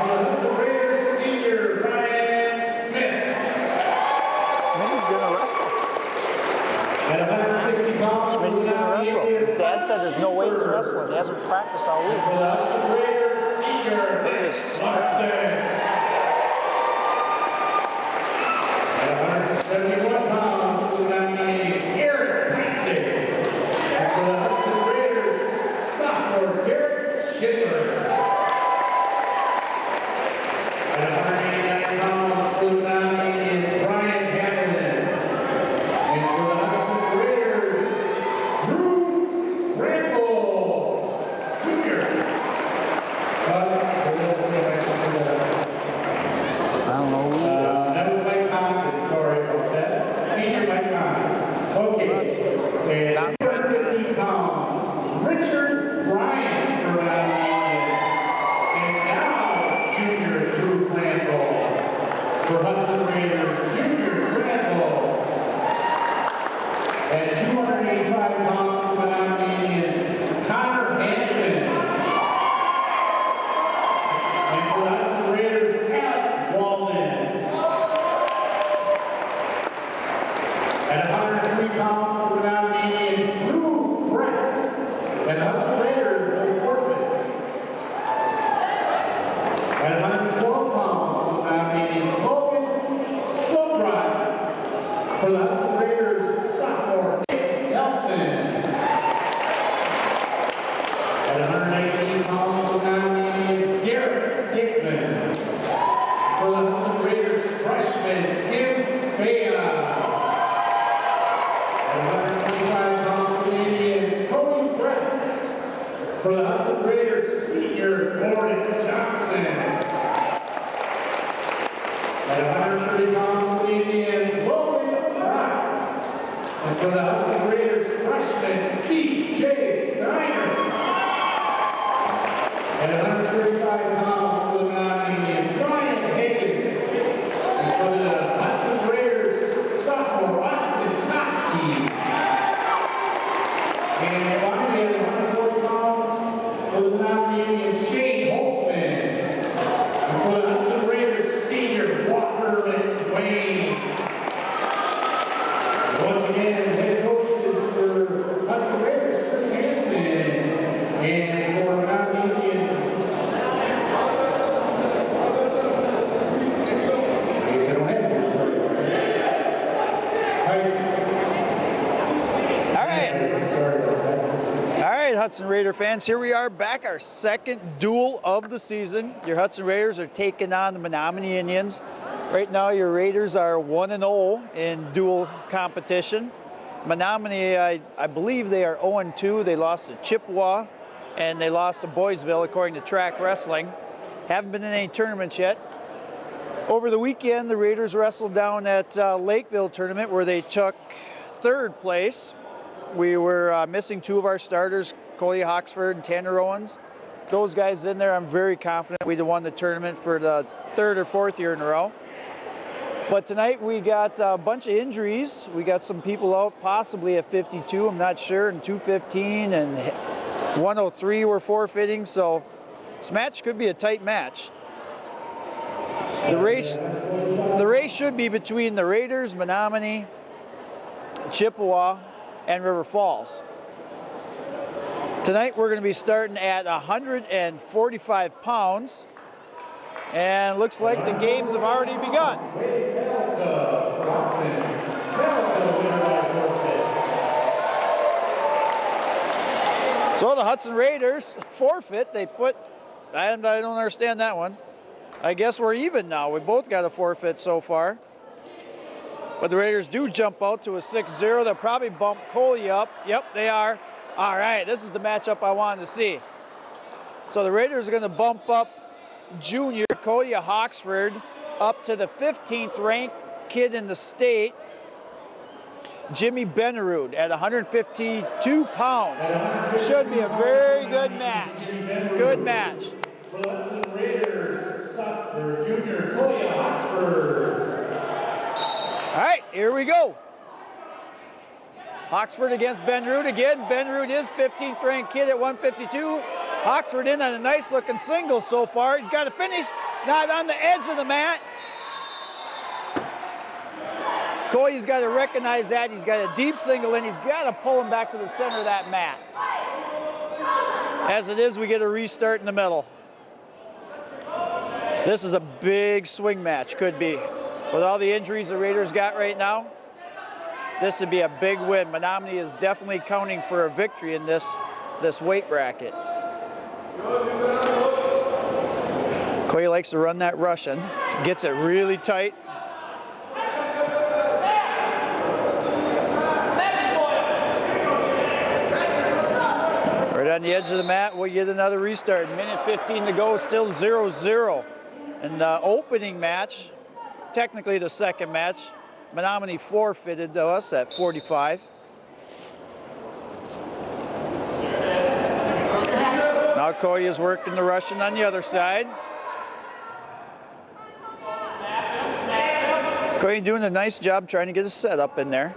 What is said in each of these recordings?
Hudson Raiders senior Ryan Smith. He's gonna wrestle. At 160 pounds, He's gonna wrestle. His dad said there's no way he's wrestling. He hasn't practiced all week. For the Hudson Raiders senior Hudson. At 171 pounds, for the nominee Eric Tyson. And for the Hudson Raiders sophomore Derek Schindler. At 189 pounds, for the nominee Brian Hamlin. And for the Hudson Raiders, Drew Rambles Jr. I don't know who he is. That was Mike Compton, sorry about that. Senior Mike Compton. Okay. And 215 pounds, Richard Bryant for nominee. And now it's junior Drew Ramble for Hudson Raiders, junior Ramble. At 285 pounds for the nominee is Connor Hansen. And for Hudson Raiders, Alex Walden. At 103 pounds for the nominee is Drew Press. And the Hudson Raiders will forfeit. At 112 pounds for the nominee is Logan Stonebrook. For the Hudson Raiders, sophomore Nelson. At 118 pounds for the nominee is Derek Dickman. For the Hudson Raiders, freshman Tim Baya. At 125 pounds for the Indians, Cody Press. For the Hudson Raiders, senior Gordon Johnson. At 130 pounds for the Indians, Logan Rock. And for the Hudson Raiders, freshman C.J. Steiner. At 135 pounds for the nominee, Brian Higgins. And for the Hudson Raiders, sophomore Austin Koski. And finally, at 140 pounds for the nominee is Shane Holtzman. And for the Hudson Raiders, senior Walker Wayne. Once again, head coaches for Hudson Raiders, Chris Hansen. And for nominee Hudson Raider fans, here we are back, our second duel of the season. Your Hudson Raiders are taking on the Menomonie Indians. Right now your Raiders are 1-0 in dual competition. Menomonie, I believe they are 0-2. They lost to Chippewa and they lost to Boysville according to track wrestling. Haven't been in any tournaments yet. Over the weekend the Raiders wrestled down at Lakeville tournament where they took third place. We were missing two of our starters, Coley Hawksford and Tanner Owens. Those guys in there, I'm very confident we'd have won the tournament for the third or fourth year in a row. But tonight we got a bunch of injuries. We got some people out possibly at 52, I'm not sure, and 215 and 103 were forfeiting, so this match could be a tight match. The race should be between the Raiders, Menomonie, Chippewa, and River Falls. Tonight we're going to be starting at 145 pounds, and looks like the games have already begun. So the Hudson Raiders forfeit. They put, I don't understand that one. I guess we're even now. We both got a forfeit so far. But the Raiders do jump out to a 6-0. They'll probably bump Coley up. Yep, they are. All right, this is the matchup I wanted to see. So the Raiders are going to bump up junior Coley Hawksford up to the 15th ranked kid in the state, Jimmy Benerud, at 152 pounds. Should be a very good match. Good match. For the Hudson Raiders, junior Coley Hawksford. All right, here we go. Hawksford against Benerud again. Benerud is 15th ranked kid at 152. Hawksford in on a nice looking single so far. He's got to finish. not on the edge of the mat. Koya's got to recognize that. He's got a deep single in. He's got to pull him back to the center of that mat. As it is, we get a restart in the middle. This is a big swing match, could be. With all the injuries the Raiders got right now, this would be a big win. Menomonie is definitely counting for a victory in this weight bracket. Koya likes to run that Russian. Gets it really tight. Right on the edge of the mat, we'll get another restart. Minute 15 to go, still 0-0. In the opening match, technically the second match, Menomonie forfeited to us at 45. Now Koya's working the Russian on the other side. Koya doing a nice job trying to get a setup in there.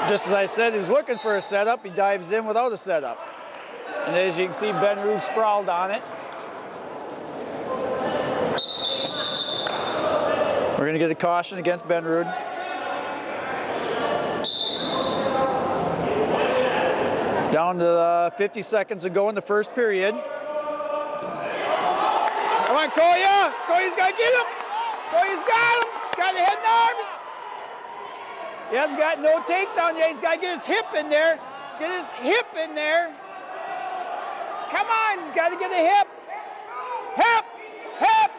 Just as I said, he's looking for a setup. He dives in without a setup. And as you can see, Ben Rude sprawled on it. We're going to get a caution against Ben Rude. Down to 50 seconds to go in the first period. Come on, Koya! Koya's got to get him! Koya's got him! He's got a head and arm! He hasn't got no takedown yet. He's got to get his hip in there. Get his hip in there. Come on, he's got to get a hip. Hip! Hip!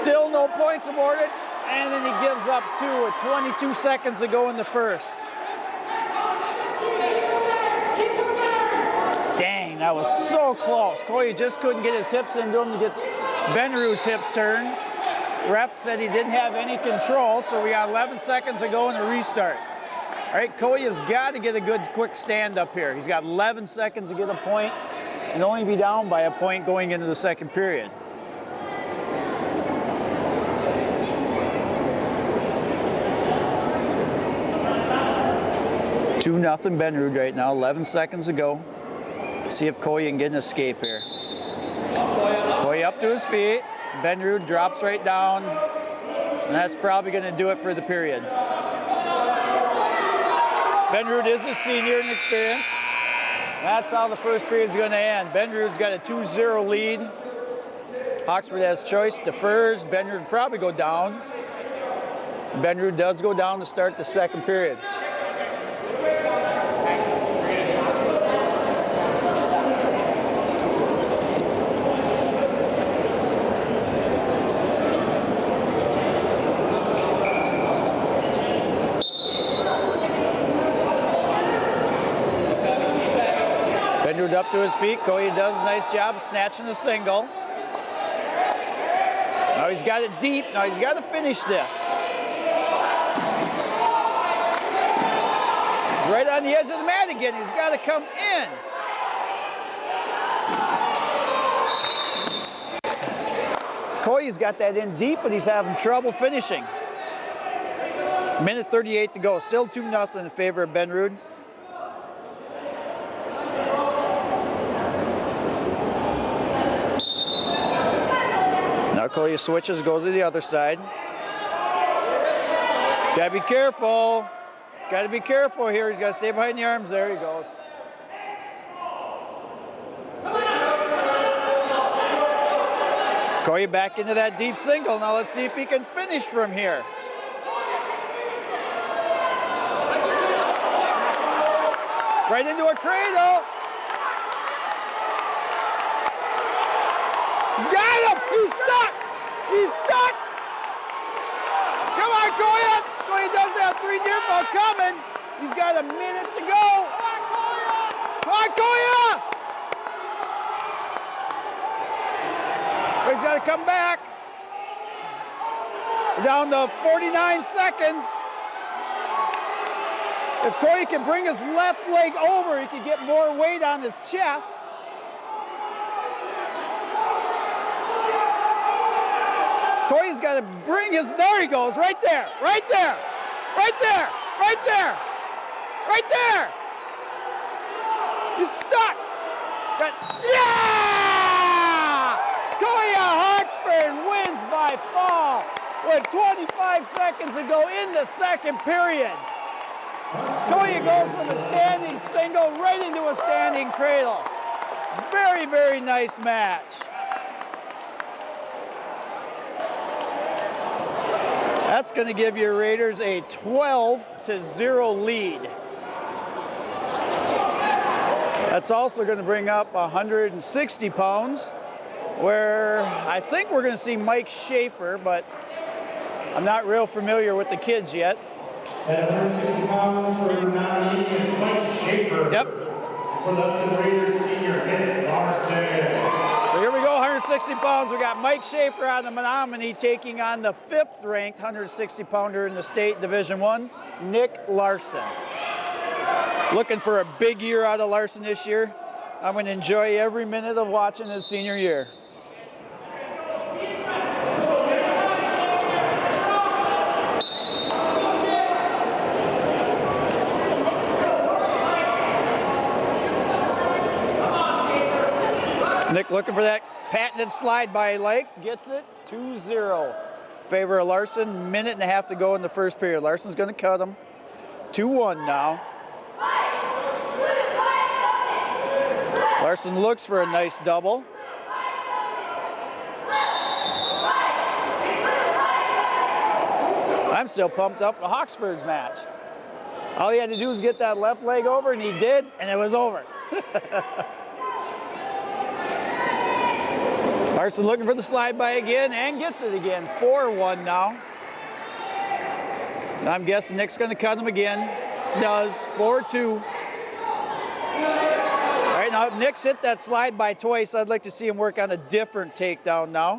Still no points awarded. And then he gives up two with 22 seconds to go in the first. Dang, that was so close. Koya just couldn't get his hips into him to get Ben Rude's hips turned. Ref said he didn't have any control, so we got 11 seconds to go in the restart. All right, Koya's got to get a good quick stand up here. He's got 11 seconds to get a point and only be down by a point going into the second period. Two nothing Ben Rude right now, 11 seconds to go. See if Koya can get an escape here. Koya up to his feet. Ben Rude drops right down. And that's probably going to do it for the period. Ben Rude is a senior in experience. That's how the first period is going to end. Ben Rude's got a 2-0 lead. Oxford has choice, defers. Ben Rude probably go down. Ben Rude does go down to start the second period. Up to his feet. Koya does a nice job of snatching the single. Now he's got it deep. Now he's got to finish this. He's right on the edge of the mat again. He's got to come in. Koya's got that in deep, but he's having trouble finishing. Minute 38 to go. Still 2-0 in favor of Ben Rude. Koya switches, goes to the other side. Gotta be careful. He's gotta be careful here. He's gotta stay behind the arms. There he goes. Koya back into that deep single. Now let's see if he can finish from here. Right into a cradle. He's got him! He's stuck! He's stuck! Come on, Koya! Koya does have 3 near fall coming. He's got a minute to go. Come on, Koya! He's got to come back. We're down to 49 seconds. If Koya can bring his left leg over, he can get more weight on his chest. Koya's got to bring his, there he goes, right there, right there, right there, right there, Right there! He's stuck! Yeah! Koya Hawksford wins by fall with 25 seconds to go in the second period. Koya goes from a standing single right into a standing cradle. Very, very nice match. That's going to give your Raiders a 12-0 lead. That's also going to bring up 160 pounds, where I think we're going to see Mike Schaefer, but I'm not real familiar with the kids yet. At 160 pounds for Menomonie, it's Mike Schaefer. Yep. For the Hudson Raiders senior Nick Larson. So here we go, 160 pounds. We got Mike Schaefer on the Menomonie taking on the 5th ranked 160 pounder in the state Division I, Nick Larson. Looking for a big year out of Larson this year. I'm going to enjoy every minute of watching his senior year. Nick looking for that patented slide by he likes, gets it, 2-0. Favor of Larson, minute and a half to go in the first period. Larson's going to cut him. 2-1 now. Larson looks for a nice double. I'm still pumped up for Hawksford's match. All he had to do was get that left leg over, and he did, and it was over. Larson looking for the slide by again and gets it again. 4-1 now. And I'm guessing Nick's going to cut him again. Does. 4-2. All right, now Nick's hit that slide by twice. I'd like to see him work on a different takedown now.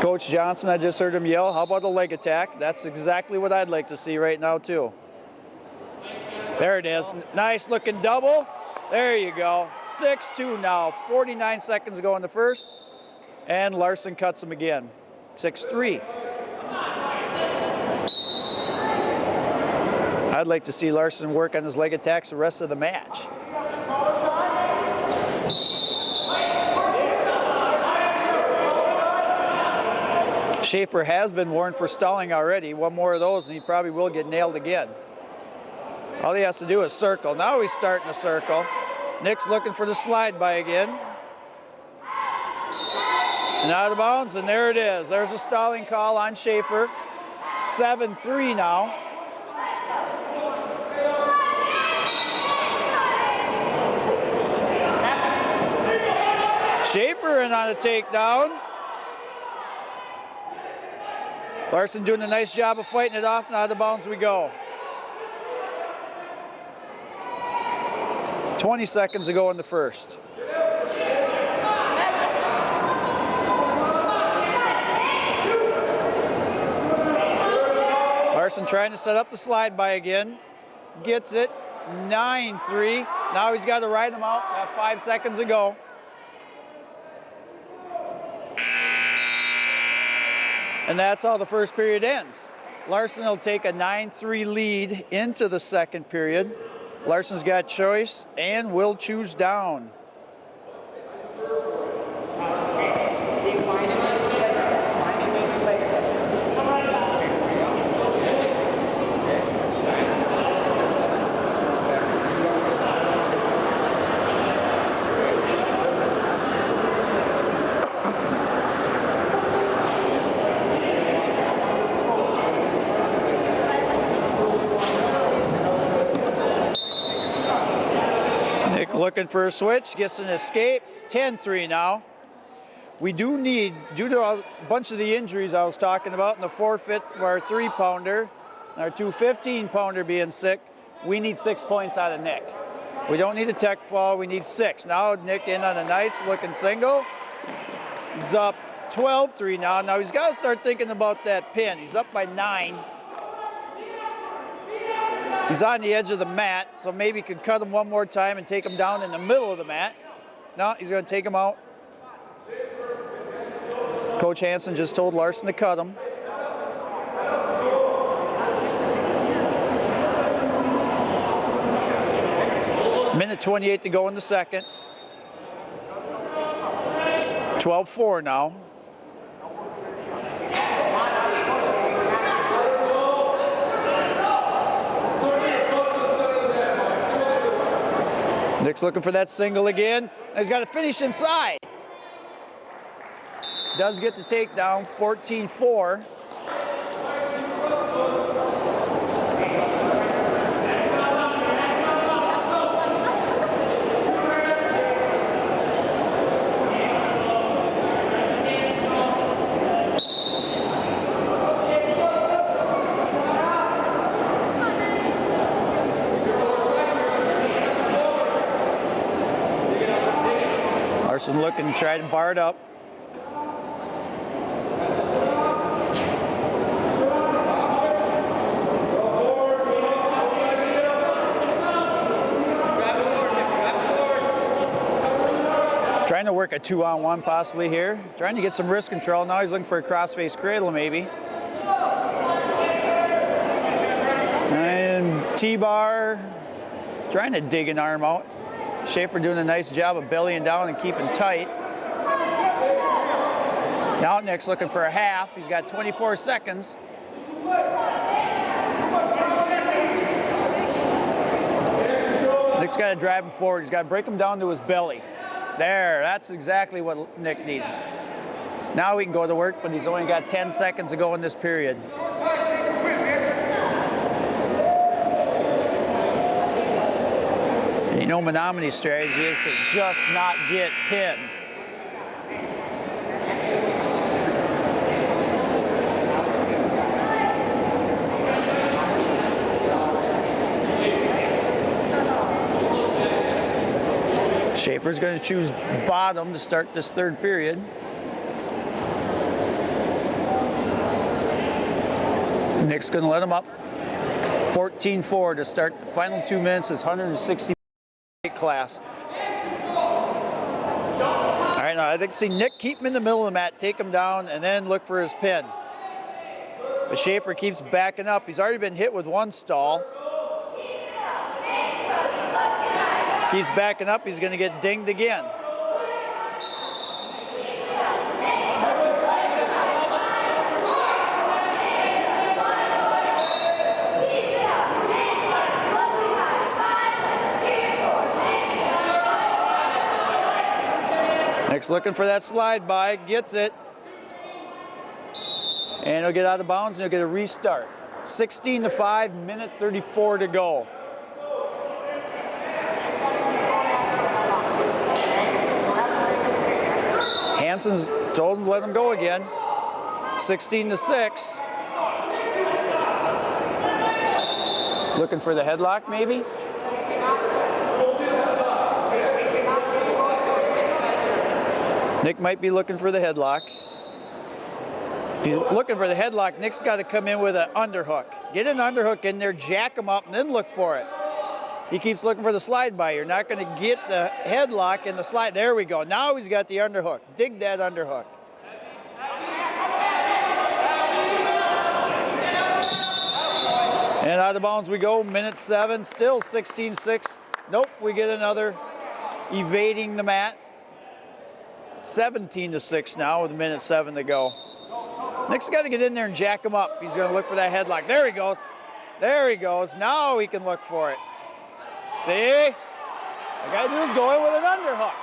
Coach Johnson, I just heard him yell, how about a leg attack? That's exactly what I'd like to see right now, too. There it is. Nice looking double. There you go. 6-2 now. 49 seconds to go in the first. And Larson cuts him again. 6-3. I'd like to see Larson work on his leg attacks the rest of the match. Schaefer has been warned for stalling already. One more of those and he probably will get nailed again. All he has to do is circle. Now he's starting to circle. Nick's looking for the slide by again. And out of bounds, and there it is. There's a stalling call on Schaefer. 7-3 now. Schaefer in on a takedown. Larson doing a nice job of fighting it off, and out of bounds we go. 20 seconds to go in the first. Larson trying to set up the slide by again. Gets it. 9-3. Now he's got to ride him out. Got 5 seconds to go. And that's how the first period ends. Larson will take a 9-3 lead into the second period. Larson's got choice and will choose down. Looking for a switch, gets an escape. 10-3 now. We do need, due to a bunch of the injuries I was talking about, and the forfeit for our 3-pounder, our 2 15-pounder being sick, we need 6 points out of Nick. We don't need a tech fall, we need 6. Now Nick in on a nice looking single. He's up 12-3 now. Now he's got to start thinking about that pin. He's up by 9. He's on the edge of the mat, so maybe he could cut him one more time and take him down in the middle of the mat. No, he's going to take him out. Coach Hansen just told Larson to cut him. Minute 28 to go in the second. 12-4 now. Nick's looking for that single again. He's got to finish inside. Does get the takedown, 14-4. Larson looking to try to bar it up. Trying to work a 2-on-1 possibly here. Trying to get some wrist control. Now he's looking for a cross-face cradle maybe. And T-bar. Trying to dig an arm out. Schaefer doing a nice job of bellying down and keeping tight. Now Nick's looking for a half. He's got 24 seconds. Nick's got to drive him forward. He's got to break him down to his belly. There, that's exactly what Nick needs. Now we can go to work, but he's only got 10 seconds to go in this period. And you know Menomonie's strategy is to just not get pinned. Schaefer's going to choose bottom to start this third period. Nick's going to let him up. 14-4 to start the final 2 minutes. Is 160 class. All right, now I think see Nick keep him in the middle of the mat, take him down, and then look for his pin. But Schaefer keeps backing up. He's already been hit with one stall. Keeps backing up, he's going to get dinged again. Nick's looking for that slide by, gets it. And he'll get out of bounds and he'll get a restart. 16-5, minute 34 to go. Hansen's told him to let him go again. 16-6. Looking for the headlock maybe. Nick might be looking for the headlock. If he's looking for the headlock, Nick's got to come in with an underhook. Get an underhook in there, jack him up, and then look for it. He keeps looking for the slide by. You're not going to get the headlock in the slide. There we go. Now he's got the underhook. Dig that underhook. And out of bounds we go. Minute 7, still 16-6. Nope, we get another evading the mat. 17-6 now with minute 7 to go. Nick's got to get in there and jack him up. He's going to look for that headlock. There he goes. There he goes. Now he can look for it. See? The guy was going with an underhook.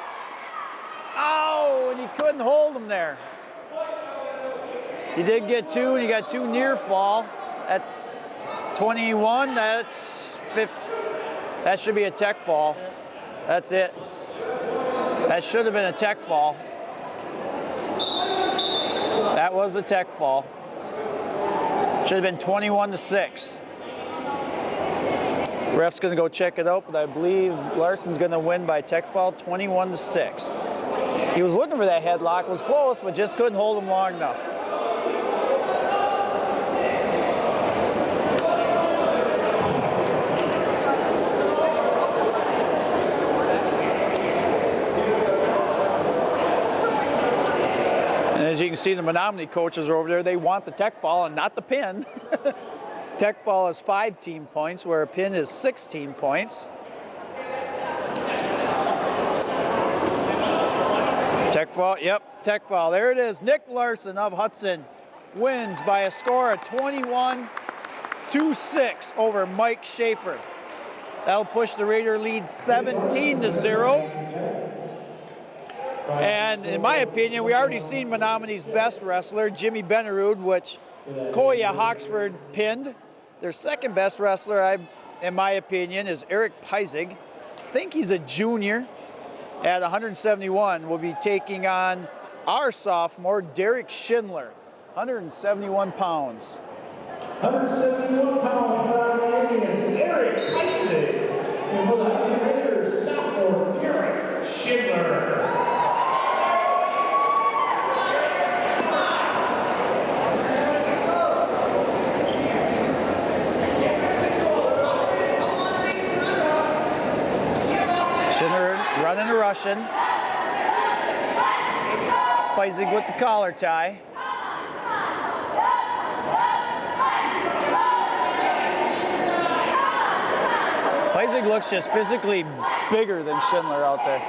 Oh, and he couldn't hold him there. He did get 2, and he got 2 near fall. That's 21. That's 50. That should be a tech fall. That's it. That should have been a tech fall. That was a tech fall. Should have been 21-6. Ref's going to go check it out, but I believe Larson's going to win by tech fall 21-6. He was looking for that headlock, was close, but just couldn't hold him long enough. As As you can see, the Menomonie coaches are over there. They want the tech ball and not the pin. Tech ball is 5 team points, where a pin is 16 points. Tech ball, yep, tech ball. There it is. Nick Larson of Hudson wins by a score of 21-6 over Mike Schaefer. That'll push the Raider lead 17-0. And in my opinion, we already seen Menomonie's best wrestler, Jimmy Benerud, which Koya Hawksford pinned. Their second best wrestler, in my opinion, is Eric Peisig. I think he's a junior at 171. Will be taking on our sophomore, Derek Schindler, 171 pounds. 171 pounds for our Indians, Eric Heisig. And for the Hudson Raiders, sophomore, Derek Schindler. Schindler running a Russian. Peisig with the collar tie. Peisig looks just physically bigger than Schindler out there.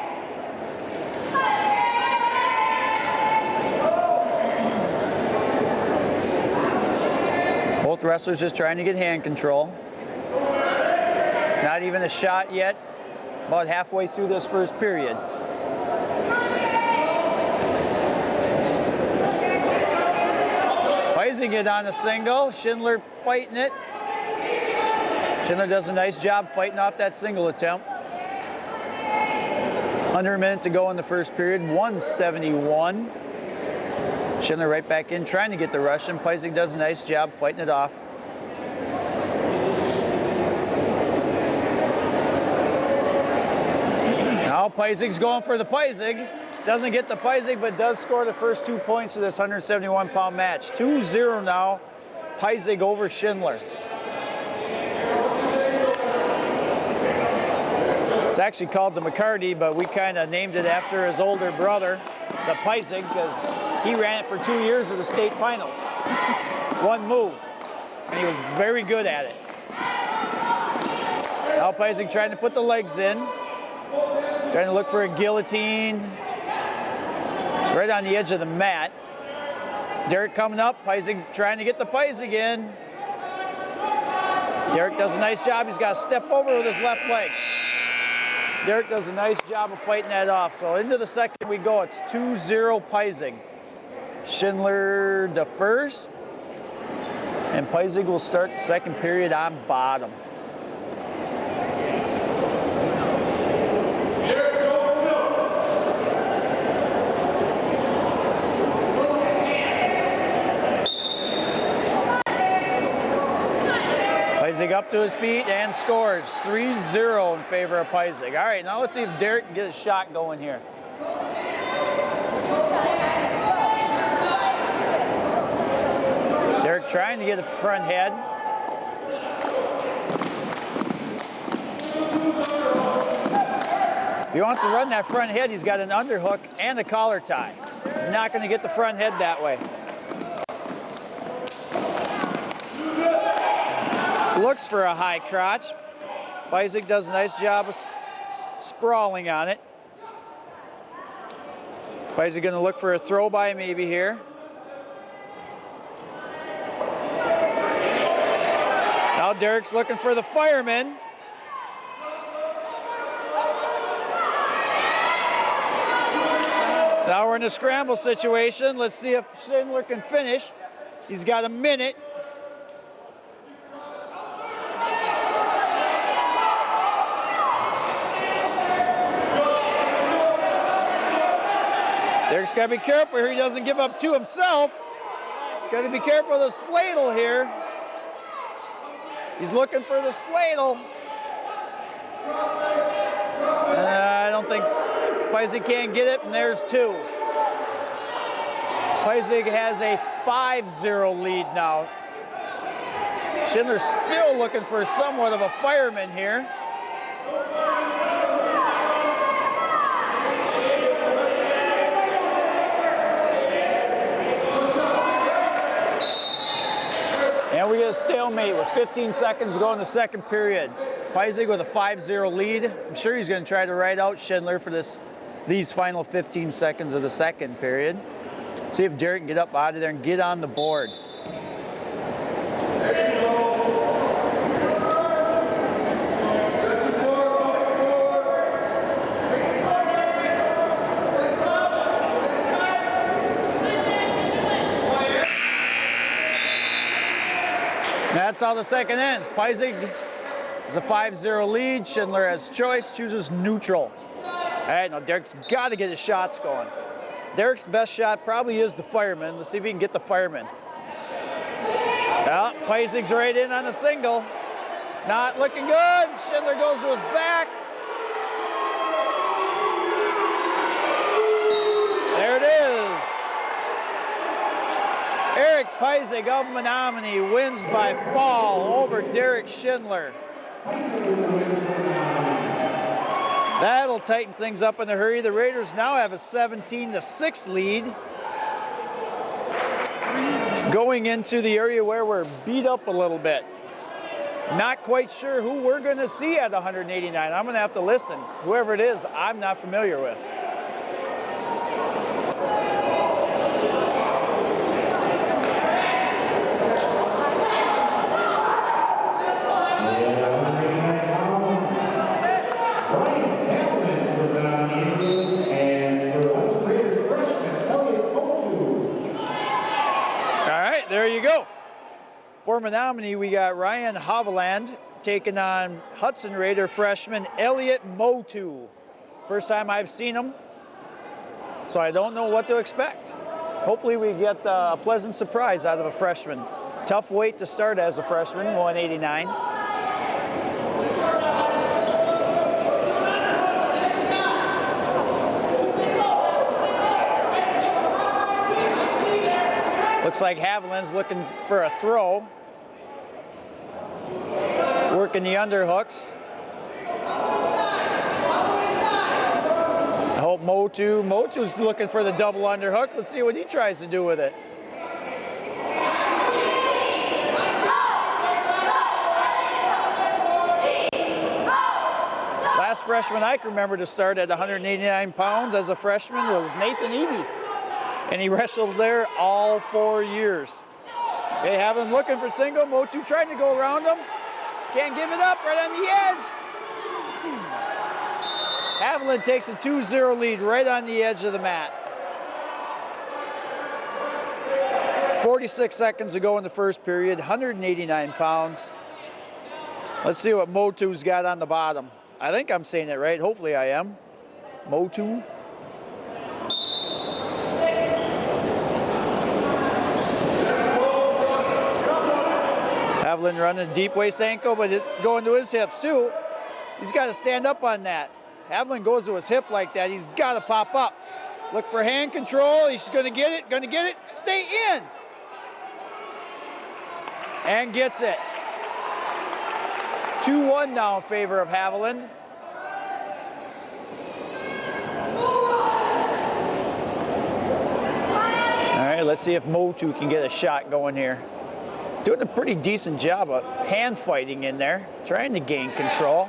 Both wrestlers just trying to get hand control. Not even a shot yet. About halfway through this first period. Peisig it on a single. Schindler fighting it. Schindler does a nice job fighting off that single attempt. Under a minute to go in the first period, 171. Schindler right back in, trying to get the Russian. Peisig does a nice job fighting it off. Now Peisig's going for the Peisig. Doesn't get the Peisig, but does score the first 2 points of this 171-pound match. 2-0 now, Peisig over Schindler. It's actually called the McCarty, but we kind of named it after his older brother, the Peisig, because he ran it for 2 years of the state finals. One move, and he was very good at it. Now Peisig trying to put the legs in, trying to look for a guillotine right on the edge of the mat. Derek coming up, Peisig trying to get the Peisig in. Derek does a nice job. He's got to step over with his left leg. Derek does a nice job of fighting that off. So into the second we go. It's 2-0 Peisig. Schindler defers. And Peisig will start the second period on bottom. Peisig up to his feet and scores 3-0 in favor of Peisig. All right, now let's see if Derek can get a shot going here. Derek trying to get a front head. If he wants to run that front head, he's got an underhook and a collar tie. He's not going to get the front head that way. Looks for a high crotch. Peisig does a nice job of sprawling on it. Peisig going to look for a throw by maybe here. Now Derek's looking for the fireman. Now we're in a scramble situation. Let's see if Schindler can finish. He's got a minute. Derek's got to be careful here. He doesn't give up to himself. Got to be careful of the spladle here. He's looking for the spladle. I don't think Peisig can't get it, and there's two. Peisig has a 5-0 lead now. Schindler's still looking for somewhat of a fireman here. And we get a stalemate with 15 seconds to go in the second period. Peisig with a 5-0 lead. I'm sure he's going to try to ride out Schindler for these final 15 seconds of the second period. See if Derek can get up out of there and get on the board. That's how the second ends. Peisig has a 5-0 lead. Schindler has choice, chooses neutral. All right, now Derek's got to get his shots going. Derek's best shot probably is the fireman. Let's see if he can get the fireman. Well, Peisig's right in on the single. Not looking good. Schindler goes to his back. There it is. Eric Peisig of Menomonie wins by fall over Derek Schindler. That'll tighten things up in a hurry. The Raiders now have a 17-6 lead. Going into the area where we're beat up a little bit. Not quite sure who we're going to see at 189. I'm going to have to listen. Whoever it is, I'm not familiar with. There you go. For Menomonie, we got Ryan Haviland taking on Hudson Raider freshman Elliot Motu. First time I've seen him, so I don't know what to expect. Hopefully we get a pleasant surprise out of a freshman. Tough weight to start as a freshman, 189. Looks like Haviland's looking for a throw. Working the underhooks. I hope Motu's looking for the double underhook. Let's see what he tries to do with it. Last freshman I can remember to start at 189 pounds as a freshman was Nathan Eby. And he wrestled there all 4 years. They have him looking for single. Motu trying to go around him. Can't give it up, right on the edge. Haviland takes a 2-0 lead right on the edge of the mat. 46 seconds to go in the first period, 189 pounds. Let's see what Motu's got on the bottom. I think I'm saying it right. Hopefully I am. Motu. Haviland running a deep waist ankle, but it's going to his hips too. He's got to stand up on that. Haviland goes to his hip like that. He's got to pop up. Look for hand control. He's going to get it, Stay in. And gets it. 2-1 now in favor of Haviland. All right, let's see if Motu can get a shot going here. Doing a pretty decent job of hand fighting in there, trying to gain control.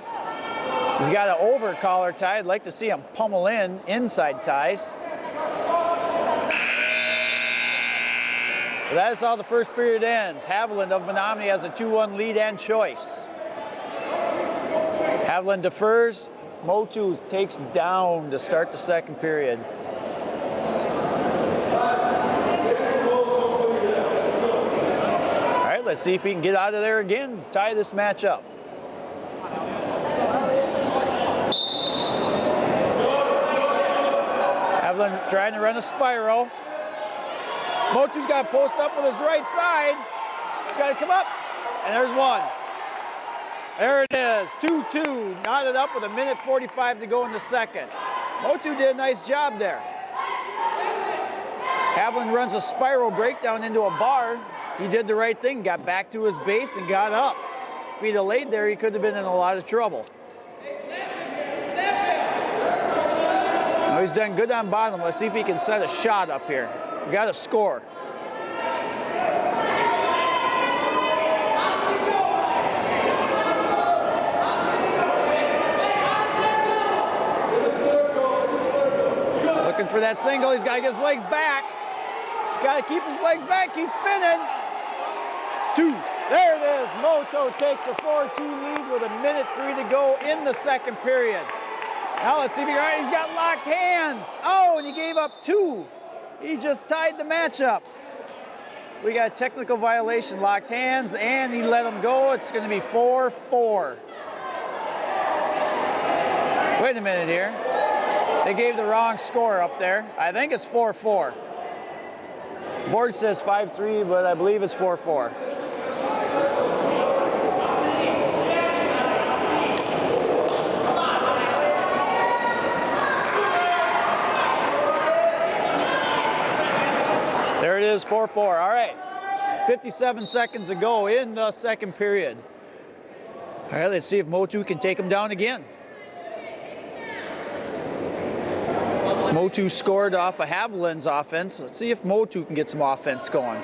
He's got an over collar tie. I'd like to see him pummel in inside ties. But that is how the first period ends. Haviland of Menomonie has a 2-1 lead and choice. Haviland defers. Motu takes down to start the second period. Let's see if he can get out of there again, tie this match up. Haviland trying to run a spiral. Motu's got to post up with his right side. He's got to come up, and there's one. There it is, 2-2, knotted up with 1:45 to go in the second. Motu did a nice job there. Haviland runs a spiral breakdown into a bar. He did the right thing, got back to his base and got up. If he'd have laid there, he could have been in a lot of trouble. Now he's done good on bottom. Let's see if he can set a shot up here. We got to score. that single. He's got to get his legs back. He's got to keep his legs back. He's spinning. 2. There it is. Moto takes a 4-2 lead with 1:03 to go in the second period. Now let's see if he's got locked hands. Oh, and he gave up 2. He just tied the match up. We got a technical violation, locked hands, and he let him go. It's going to be 4-4. Wait a minute here. They gave the wrong score up there. I think it's 4-4. Board says 5-3, but I believe it's 4-4. There it is, 4-4. All right, 57 seconds to go in the second period. All right, let's see if Motu can take him down again. Motu scored off of Haviland's offense. Let's see if Motu can get some offense going.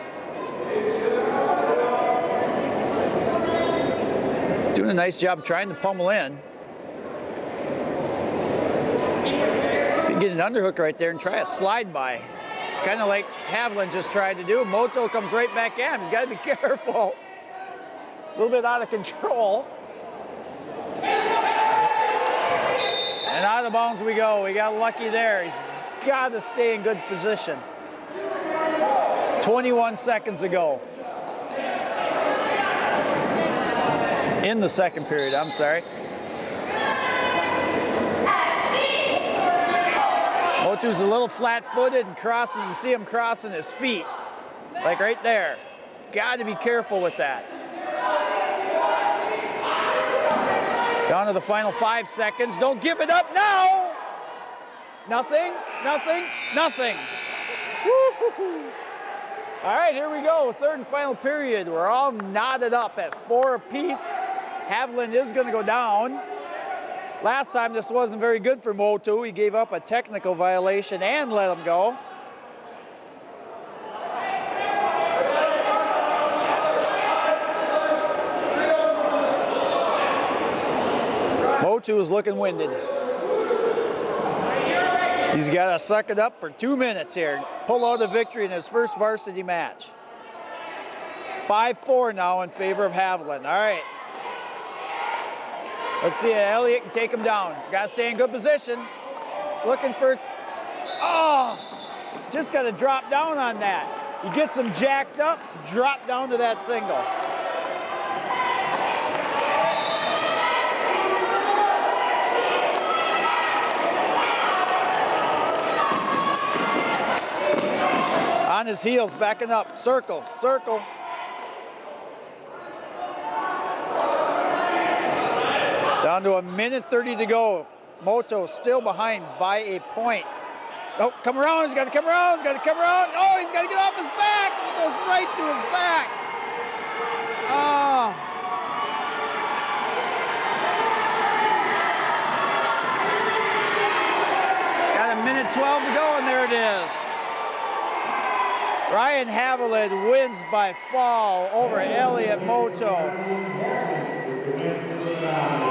Doing a nice job trying to pummel in. If you can get an underhook right there and try a slide by. Kind of like Haviland just tried to do. Moto comes right back at him. He's got to be careful. A little bit out of control. And out of bounds we go. We got lucky there. He's got to stay in good position. 21 seconds to go. In the second period, I'm sorry. Motu's a little flat-footed and crossing. You can see him crossing his feet, like right there. Got to be careful with that. Down to the final 5 seconds. Don't give it up now. Nothing, nothing, nothing. Woo-hoo-hoo. All right, here we go. Third and final period. We're all knotted up at 4 apiece. Haviland is going to go down. Last time this wasn't very good for Motu. He gave up a technical violation and let him go. Motu is looking winded. He's got to suck it up for 2 minutes here. Pull out a victory in his first varsity match. 5-4 now in favor of Haviland. All right. Let's see if Elliott can take him down. He's got to stay in good position. Looking for, oh, just got to drop down on that. He gets him jacked up, drop down to that single. On his heels, backing up, circle, circle. Down to 1:30 to go. Moto still behind by a point. Oh, come around, he's got to come around, he's got to come around. Oh, he's got to get off his back. He goes right to his back. Oh. Got 1:12 to go, and there it is. Ryan Haviland wins by fall over Elliott Moto.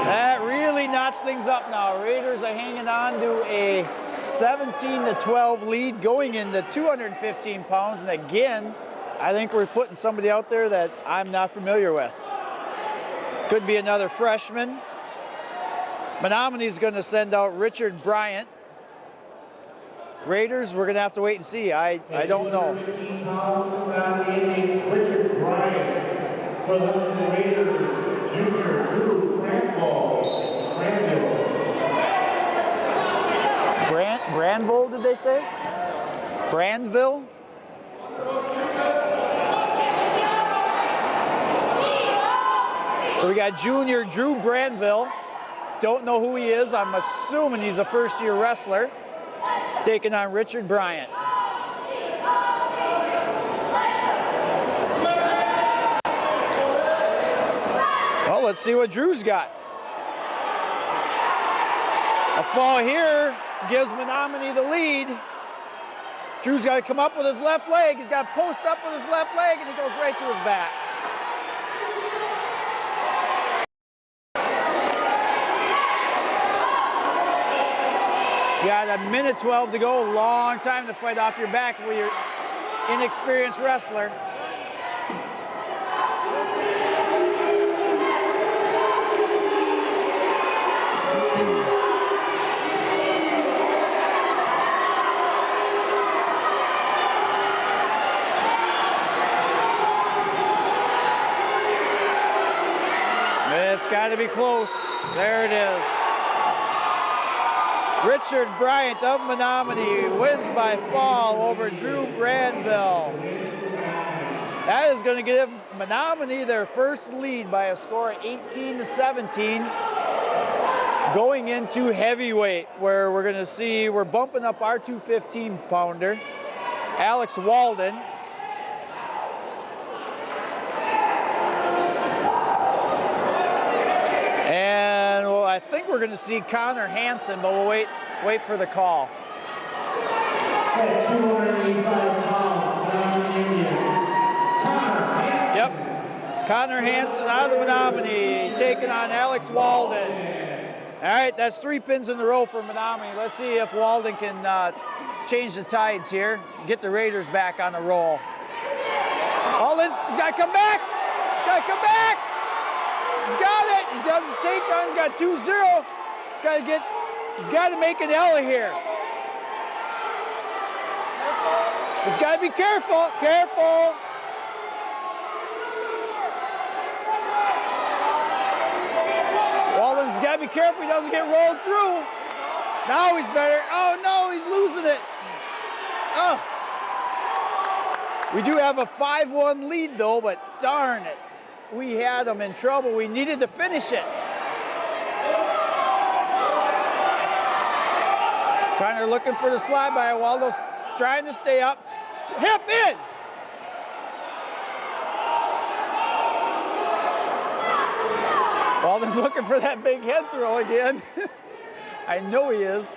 That really knots things up now. Raiders are hanging on to a 17-12 lead going into 215 pounds. And again, I think we're putting somebody out there that I'm not familiar with. Could be another freshman. Menomonie's going to send out Richard Bryant. Raiders, we're going to have to wait and see. I don't know. 215 pounds, Richard Bryant for the Hudson Raiders, junior Drew Brandville, did they say? Brandville? So we got junior Drew Brandville. Don't know who he is. I'm assuming he's a first-year wrestler. Taking on Richard Bryant. Well, let's see what Drew's got. A fall here gives Menomonie the lead. Drew's got to come up with his left leg. He's got to post up with his left leg, and he goes right to his back. got a minute 12 to go. Long time to fight off your back with your inexperienced wrestler. It's got to be close. There it is. Richard Bryant of Menomonie wins by fall over Drew Granville. That is going to give Menomonie their first lead by a score of 18-17. Going into heavyweight, where we're going to see, we're bumping up our 215-pounder, Alex Walden. And well, I think we're going to see Connor Hansen, but we'll wait for the call. At 285 pounds, Connor Hansen. Yep. Connor Hansen out of the Menomonie, taking on Alex Walden. All right, that's 3 pins in a row for Menomonie. Let's see if Walden can change the tides here, get the Raiders back on the roll. Walden, he's got to come back. He's got to come back. He's got it. He does the takedown. He's got 2-0. He's got to make an L here. He's got to be careful. Careful. Walden's got to be careful he doesn't get rolled through. Now he's better. Oh no, he's losing it. Oh. We do have a 5-1 lead though, but darn it. We had him in trouble. We needed to finish it. Connor looking for the slide by Waldo's trying to stay up. Hip in. Walden's looking for that big head throw again. I know he is.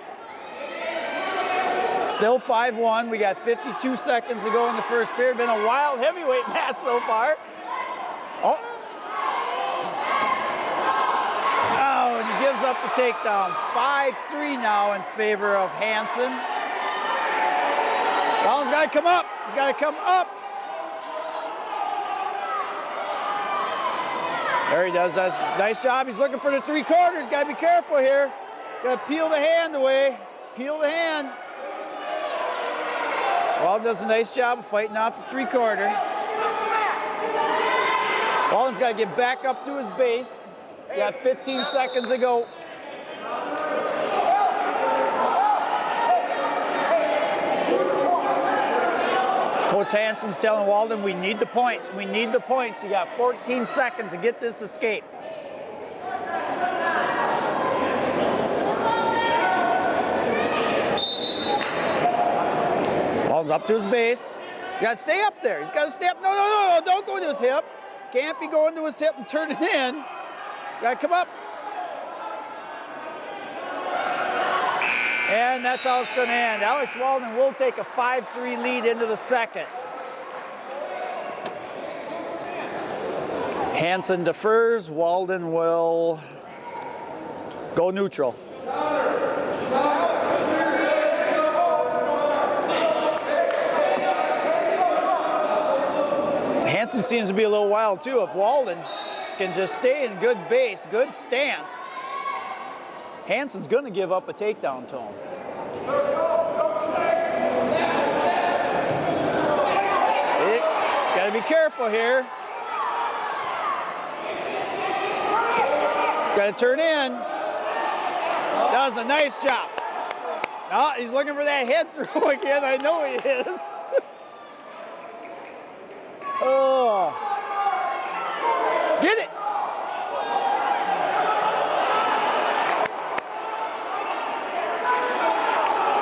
Still 5-1. We got 52 seconds to go in the first period. Been a wild heavyweight match so far. Oh, and he gives up the takedown. 5-3 now in favor of Hansen. Walden's got to come up. He's got to come up. There he does. That's a nice job. He's looking for the 3/4. Got to be careful here. Got to peel the hand away. Peel the hand. Walden does a nice job of fighting off the 3/4. Walden's got to get back up to his base. Got 15 seconds to go. Coach Hansen's telling Walden, we need the points. We need the points. You got 14 seconds to get this escape. Walden's up to his base. You got to stay up there. He's got to stay up. No, don't go to his hip. Can't be going to his hip and turning in. Got to come up. And that's how it's going to end. Alex Walden will take a 5-3 lead into the second. Hansen defers. Walden will go neutral. Hansen seems to be a little wild too. If Walden can just stay in good base, good stance, Hansen's going to give up a takedown to him. See? He's got to be careful here. He's got to turn in. Does a nice job. Oh, he's looking for that head throw again. I know he is. Oh. Get it.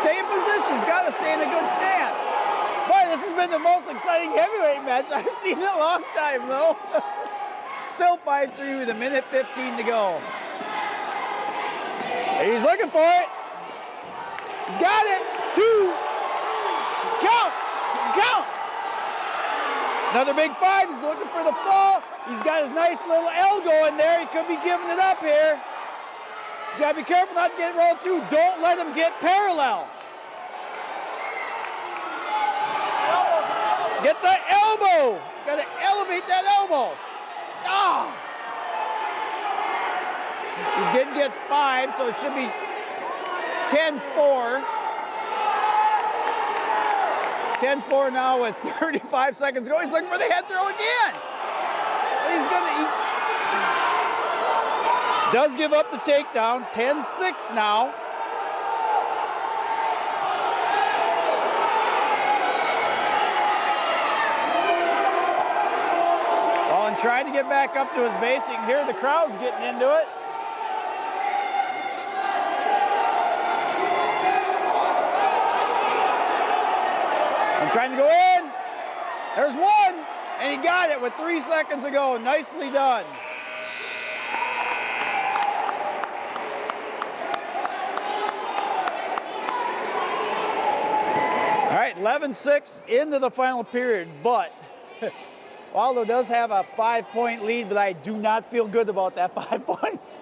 Stay in position. He's got to stay in a good stance. Boy, this has been the most exciting heavyweight match I've seen in a long time, though. Still 5-3 with a minute 15 to go. He's looking for it. He's got it. 2. Count. Count. Another big 5. He's looking for the fall. He's got his nice little L going there. He could be giving it up here. He's got to be careful not to get rolled through. Don't let him get parallel. Get the elbow. He's got to elevate that elbow. Ah! He did get 5, so it should be 10-4. 10-4 now with 35 seconds to go. He's looking for the head throw again. He's gonna does give up the takedown. 10-6 now. Walden trying to get back up to his base. You can hear the crowd's getting into it. I'm trying to go in. There's one, and he got it with 3 seconds to go. Nicely done. All right, 11-6 into the final period, but Waldo does have a 5-point lead, but I do not feel good about that 5 points.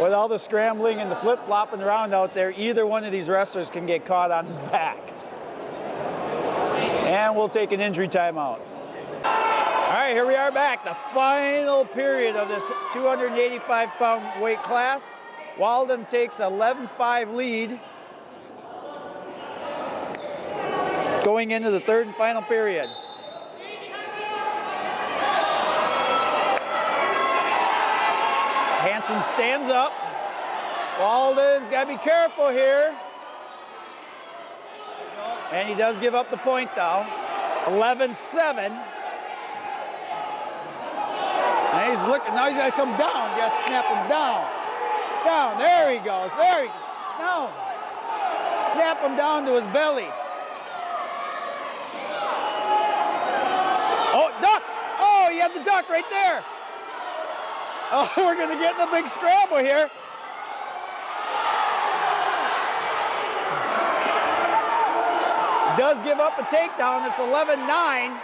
With all the scrambling and the flip-flopping around out there, either one of these wrestlers can get caught on his back. And we'll take an injury timeout. All right, here we are back. The final period of this 285-pound weight class. Walden takes 11-5 lead going into the third and final period. Hansen stands up. Walden's got to be careful here. And he does give up the point, though. 11-7. And he's looking. Now he's got to come down. Just snap him down. Down. There he goes. There he goes. Down. Snap him down to his belly. Oh, duck. Oh, he had the duck right there. Oh, we're going to get in a big scramble here. Does give up a takedown. It's 11-9.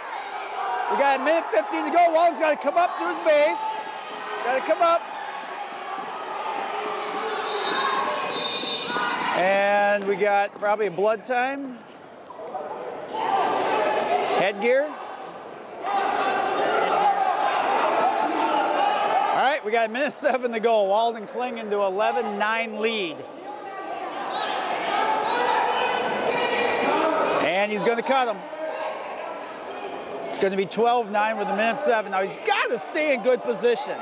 We got a minute 15 to go. Walden's got to come up to his base. Got to come up. And we got probably a blood time. Headgear. All right, we got a minute 7 to go. Walden clinging to 11-9 lead. And he's going to cut him. It's going to be 12-9 with a minute 7. Now he's got to stay in good position.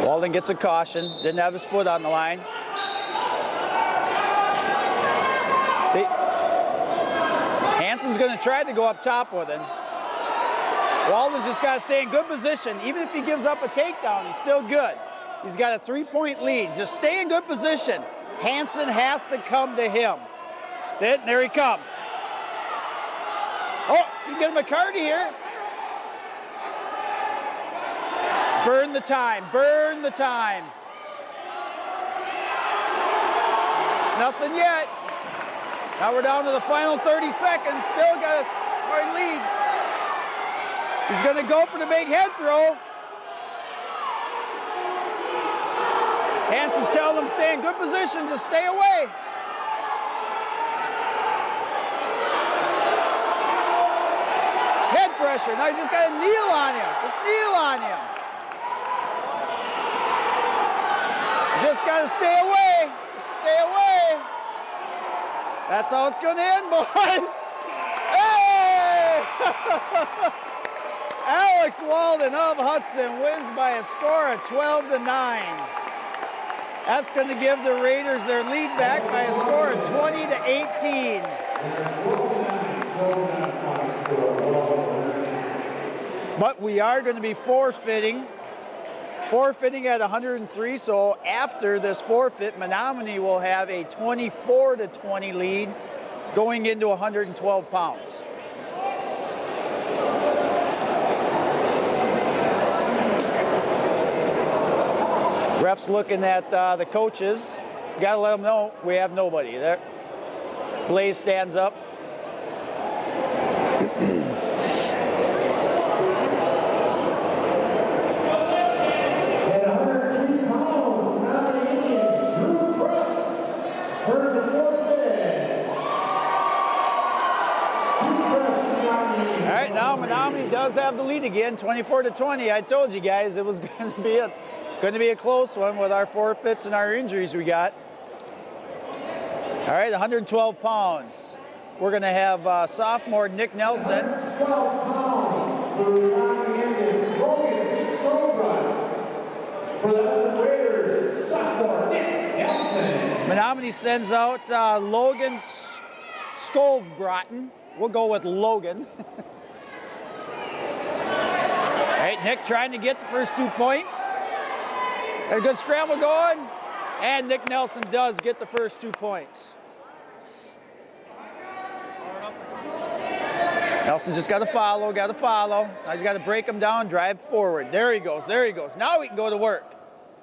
Walden gets a caution. Didn't have his foot on the line. See? Hansen's going to try to go up top with him. Walden's just got to stay in good position. Even if he gives up a takedown, he's still good. He's got a 3-point lead. Just stay in good position. Hansen has to come to him. There he comes. Oh, you can get him a card here. Burn the time. Burn the time. Nothing yet. Now we're down to the final 30 seconds. Still got a hard lead. He's going to go for the big head throw. Hansen's telling him stay in good position, just stay away. Head pressure. Now he's just got to kneel on him. Just kneel on him. Just got to stay away. Just stay away. That's how it's going to end, boys. Hey! Alex Walden of Hudson wins by a score of 12-9. That's going to give the Raiders their lead back by a score of 20-18. But we are going to be forfeiting at 103. So after this forfeit, Menomonie will have a 24-20 lead going into 112 pounds. Ref's looking at the coaches. Got to let them know we have nobody there. Blaze stands up. Menomonie does have the lead again, 24-20. I told you guys it was going to be a close one with our forfeits and our injuries we got. All right, 112 pounds. We're going to have sophomore Nick Nelson. 12 pounds for the Menomonie Indians, Logan Strobrecht. For the Hudson Raiders, sophomore Nick Nelson. Menomonie sends out Logan Skovbraten. We'll go with Logan. All right, Nick trying to get the first 2 points. Got a good scramble going. And Nick Nelson does get the first 2 points. Nelson just got to follow, Now he's got to break him down, drive forward. There he goes. Now we can go to work.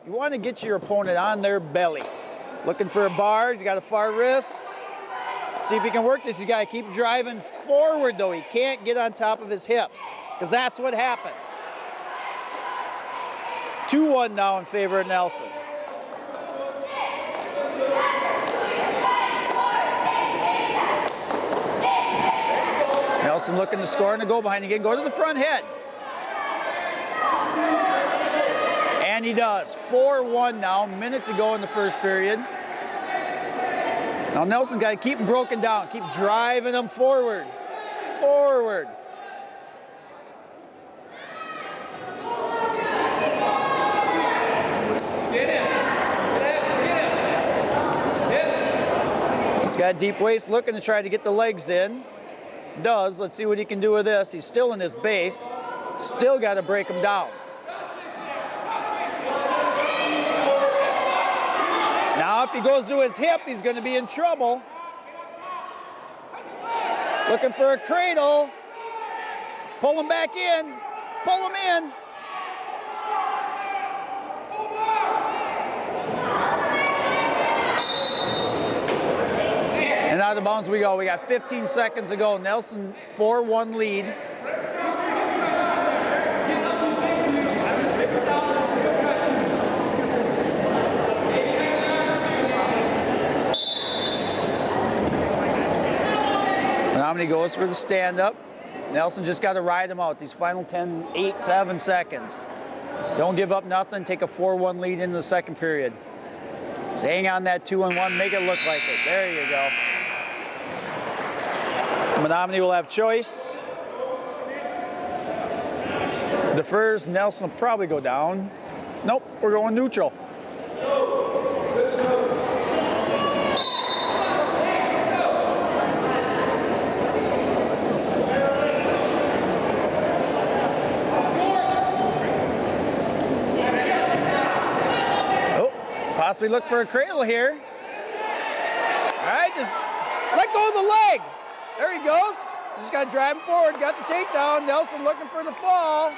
You want to get your opponent on their belly. Looking for a bar, he's got a far wrist. See if he can work this. He's got to keep driving forward, though. He can't get on top of his hips, because that's what happens. 2-1 now in favor of Nelson. Nelson looking to score and to go behind again. Go to the front head. And he does. 4-1 now. Minute to go in the first period. Now Nelson's got to keep him broken down. Keep driving him forward. Forward. He's got a deep waist, looking to try to get the legs in. Does. Let's see what he can do with this. He's still in his base. Still got to break him down. Now if he goes to his hip, he's going to be in trouble. Looking for a cradle. Pull him back in. Pull him in. And out of bounds we go. We got 15 seconds to go. Nelson 4-1 lead. Menomonie goes for the stand-up. Nelson just got to ride him out these final 7 seconds. Don't give up nothing. Take a 4-1 lead into the second period. Just hang on that 2-1. Make it look like it. There you go. Menomonie will have choice. Defers. Nelson will probably go down. Nope, we're going neutral. Possibly look for a cradle here. All right, just let go of the leg. There he goes. Just got to drive him forward. Got the takedown. Nelson looking for the fall.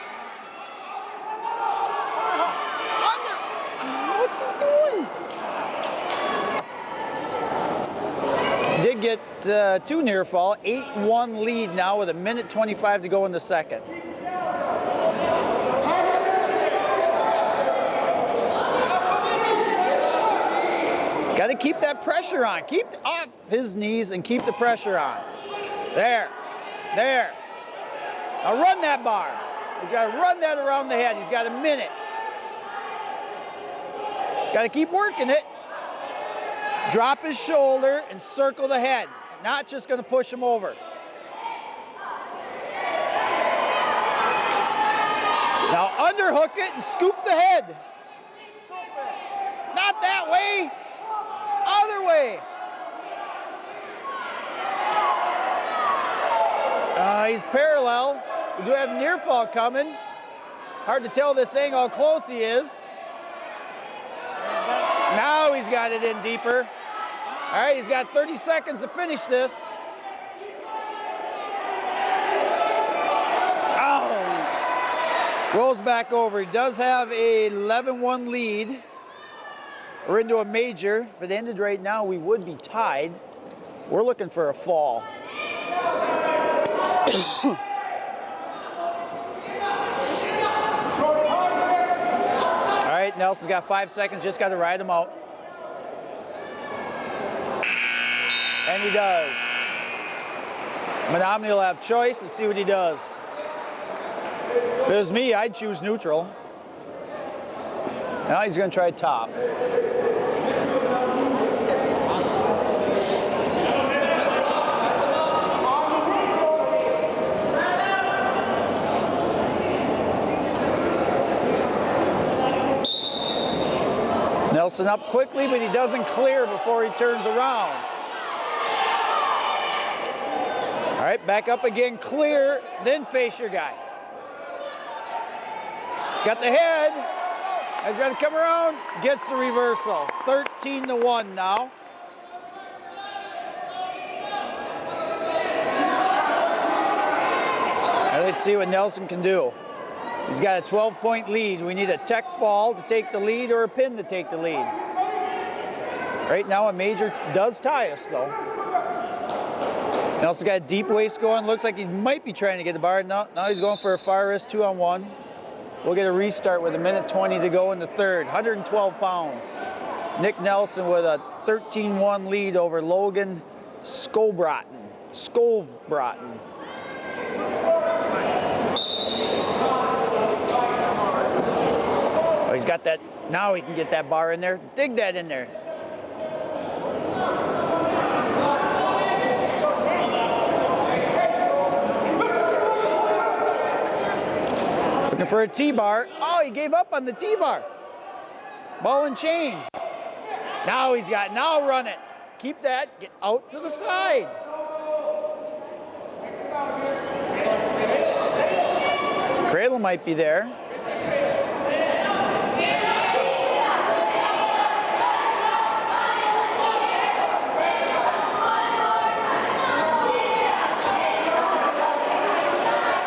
What's he doing? Did get 2 near fall. 8-1 lead now with 1:25 to go in the second. Got to keep that pressure on. Keep off his knees and keep the pressure on. There. Now run that bar. He's got to run that around the head. He's got a minute. Got to keep working it. Drop his shoulder and circle the head. Not just going to push him over. Now underhook it and scoop the head. Not that way. Other way. He's parallel. We do have near fall coming. Hard to tell this thing how close he is. Now he's got it in deeper. All right, he's got 30 seconds to finish this. Oh. Rolls back over. He does have a 11-1 lead. We're into a major. If it ended right now, we would be tied. We're looking for a fall. All right, Nelson's got 5 seconds. Just got to ride him out. And he does. Menomonie will have choice. Let's see what he does. If it was me, I'd choose neutral. Now he's going to try top. Nelson up quickly, but he doesn't clear before he turns around. All right, back up again, clear, then face your guy. He's got the head. He's got to come around, gets the reversal. 13-1 now. Now let's see what Nelson can do. He's got a 12-point lead. We need a tech fall to take the lead or a pin to take the lead. Right now, a major does tie us, though. Nelson's got a deep waist going. Looks like he might be trying to get the bar. Now he's going for a fire wrist 2-on-1. We'll get a restart with 1:20 to go in the third. 112 pounds. Nick Nelson with a 13-1 lead over Logan Scovebrotten. Oh, he's got that. Now he can get that bar in there. Dig that in there. Looking for a T-bar. Oh, he gave up on the T-bar. Ball and chain. Now he's got, now run it. Keep that, get out to the side. Cradle might be there.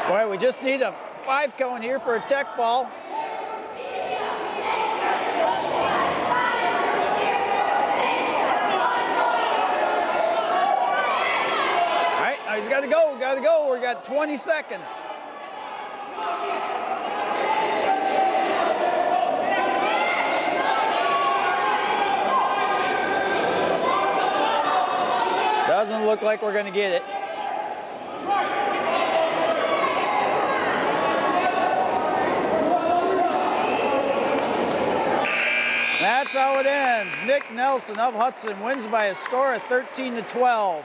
Boy, we just need a 5 count here for a tech fall. All right, now he's got to go, We got 20 seconds. Doesn't look like we're going to get it. That's how it ends. Nick Nelson of Hudson wins by a score of 13-12.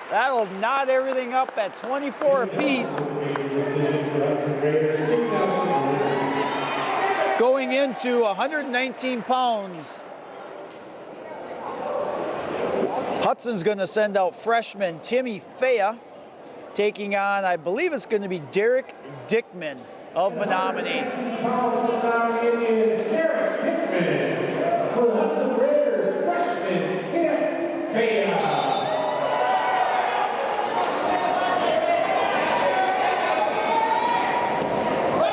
That'll knot everything up at 24 apiece. Going into 119 pounds. Hudson's going to send out freshman Timmy Fea, taking on, I believe it's going to be Derek Dickman of Menomonie. Derek Dickman for the Hudson Raiders, freshman Tim Fea.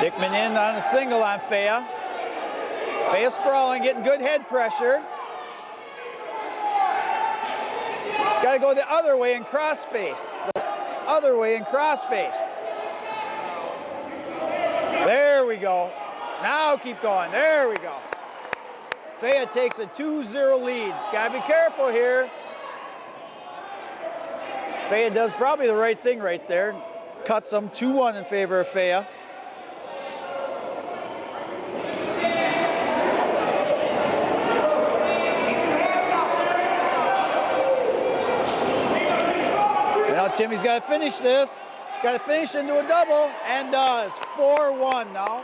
Dickman in on a single on Fea. Fea sprawling, getting good head pressure. Got to go the other way and cross face. The other way and cross face. There we go. Now keep going. There we go. Fea takes a 2-0 lead. Got to be careful here. Fea does probably the right thing right there. Cuts them 2-1 in favor of Fea. Timmy's got to finish this. Got to finish into a double, and does. 4-1 now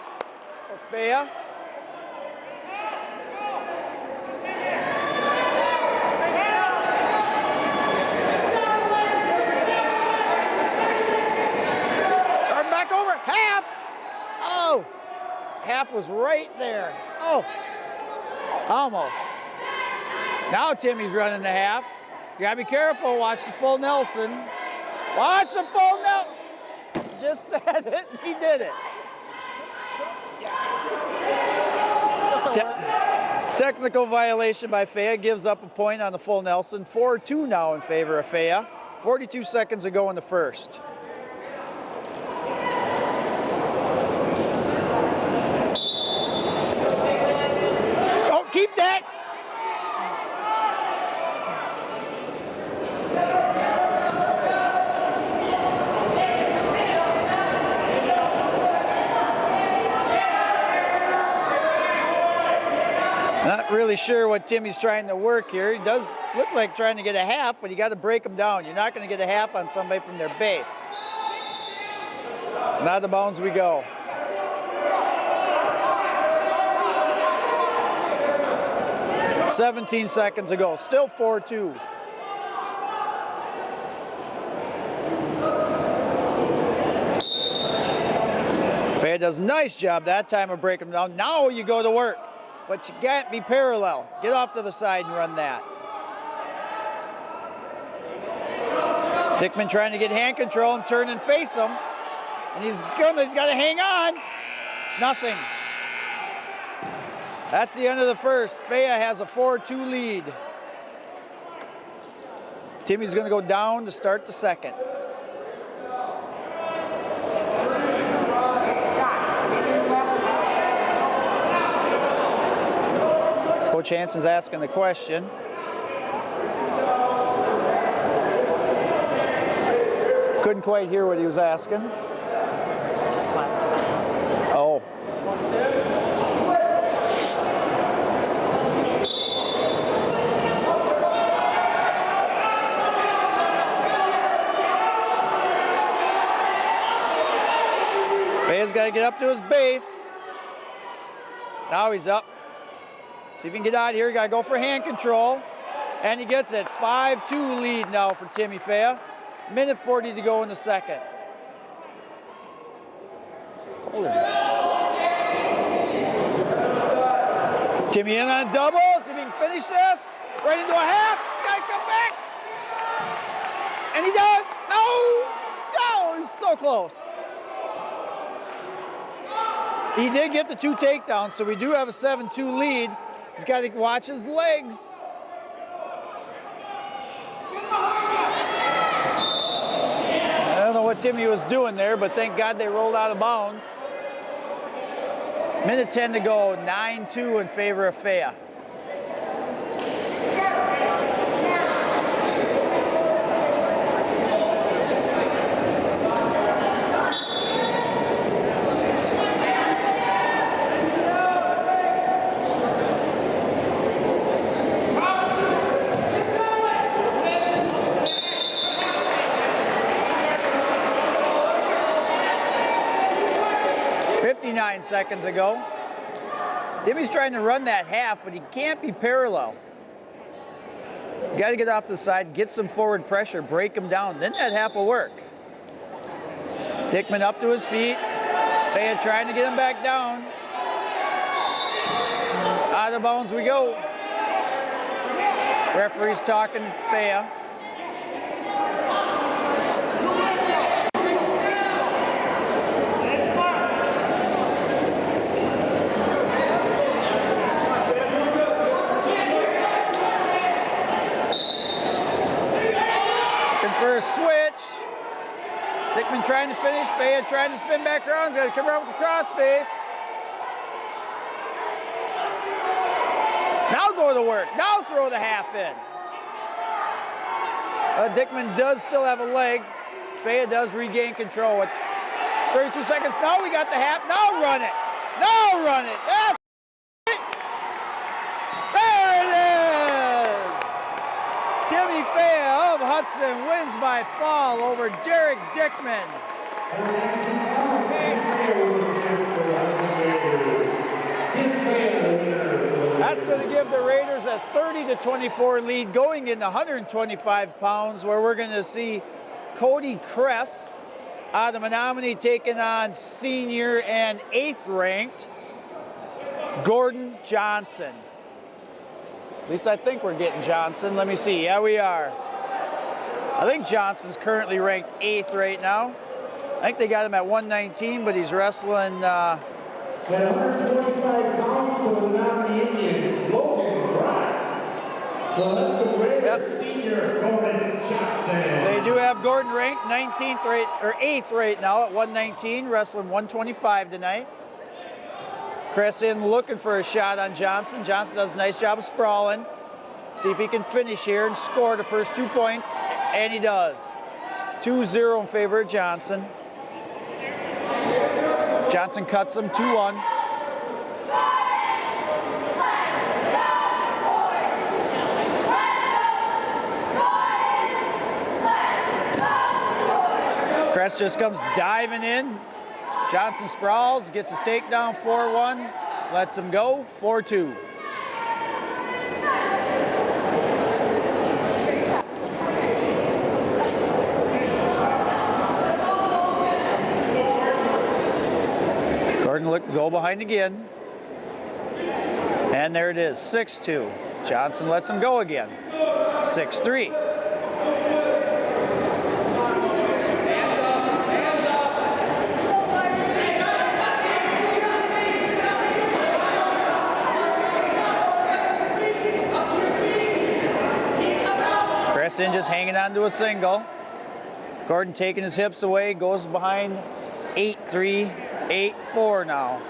for Fea. Turn back over. Half. Oh, half was right there. Oh, almost. Now Timmy's running the half. You got to be careful. Watch the full Nelson. Watch the full Nelson. Just said it. He did it. Technical violation by Fea. Gives up a point on the full Nelson. 4-2 now in favor of Fea. 42 seconds to go in the first. Don't keep that. really sure what Timmy's trying to work here. He does look like trying to get a half, but you got to break them down. You're not going to get a half on somebody from their base. And out of bounds we go. "17 seconds ago, still 4-2. Fayette does a nice job that time of breaking them down. Now you go to work, but you can't be parallel. Get off to the side and run that. Dickman trying to get hand control and turn and face him. And he's got to hang on. Nothing. That's the end of the first. Fayette has a 4-2 lead. Timmy's going to go down to start the second. Coach Hansen's asking the question. Couldn't quite hear what he was asking. Oh. Fayette's got to get up to his base. Now he's up. See if he can get out of here. Got to go for hand control. And he gets it. 5-2 lead now for Timmy Fayette. Minute 40 to go in the second. Timmy in on a double. See if he can finish this. Right into a half. Got to come back. And he does. No. No, he's so close. He did get the 2 takedowns, so we do have a 7-2 lead. He's got to watch his legs. I don't know what Timmy was doing there, but thank God they rolled out of bounds. Minute 10 to go, 9-2 in favor of Fayette. Seconds ago. Timmy's trying to run that half, but he can't be parallel. You got to get off to the side, get some forward pressure, break him down. Then that half will work. Dickman up to his feet. Fayette trying to get him back down. Out of bounds we go. Referee's talking to Fayette. For a switch. Dickman trying to finish. Fayette trying to spin back around. He's got to come around with the cross face. Now go to work. Now throw the half in. Dickman does still have a leg. Fayette does regain control with 32 seconds. Now we got the half. Now run it. Now run it. That's it. There it is. Timmy Fayette of Hudson wins by fall over Derek Dickman. That's going to give the Raiders a 30-24 lead going into 125 pounds, where we're going to see Cody Kress out of Menomonie taking on senior and 8th ranked Gordon Johnson. At least I think we're getting Johnson. Let me see. Yeah, we are. I think Johnson's currently ranked 8th right now. I think they got him at 119, but he's wrestling. At 125 pounds for the Menomonie Indians, Logan Bryant. The Hudson Raiders senior Gordon Johnson. They do have Gordon ranked 19th right, or 8th right now at 119, wrestling 125 tonight. Kress in looking for a shot on Johnson. Johnson does a nice job of sprawling. See if he can finish here and score the first 2 points, and he does. 2-0 in favor of Johnson. Johnson cuts him 2-1. Crest just comes diving in. Johnson sprawls, gets his takedown 4-1, lets him go 4-2. Gordon go behind again. And there it is, 6-2. Johnson lets him go again, 6-3. Crescent just hanging on to a single. Gordon taking his hips away, goes behind 8-3, 8-4 now.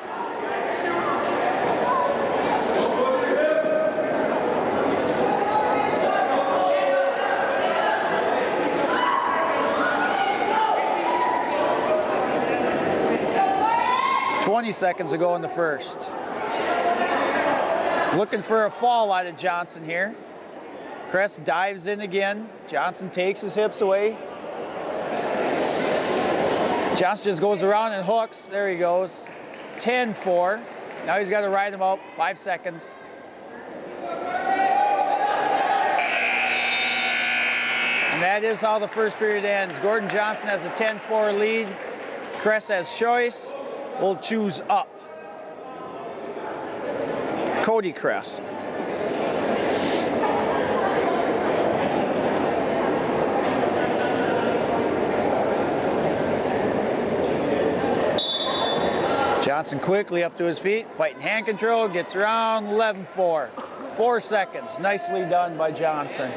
Seconds to go in the first. Looking for a fall out of Johnson here. Crest dives in again. Johnson takes his hips away. Johnson just goes around and hooks. There he goes. 10-4. Now he's got to ride him out. 5 seconds. And that is how the first period ends. Gordon Johnson has a 10-4 lead. Crest has choice. Will choose up. Cody Crest. Johnson quickly up to his feet, fighting hand control, gets around 11-4. 4 seconds. Nicely done by Johnson.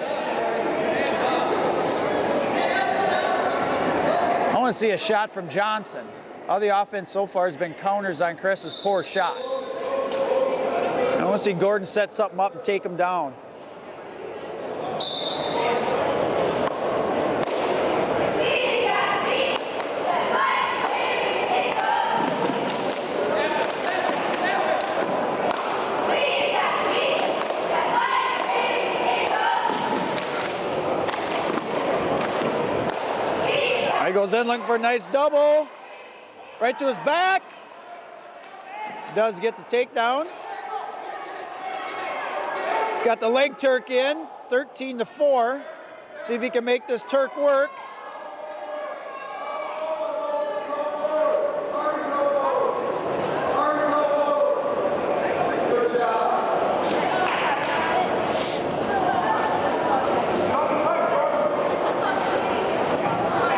I want to see a shot from Johnson. All the offense so far has been counters on Crest's poor shots. I want to see Gordon set something up and take him down. He goes in looking for a nice double. Right to his back. Does get the takedown. He's got the leg Turk in, 13-4. See if he can make this Turk work.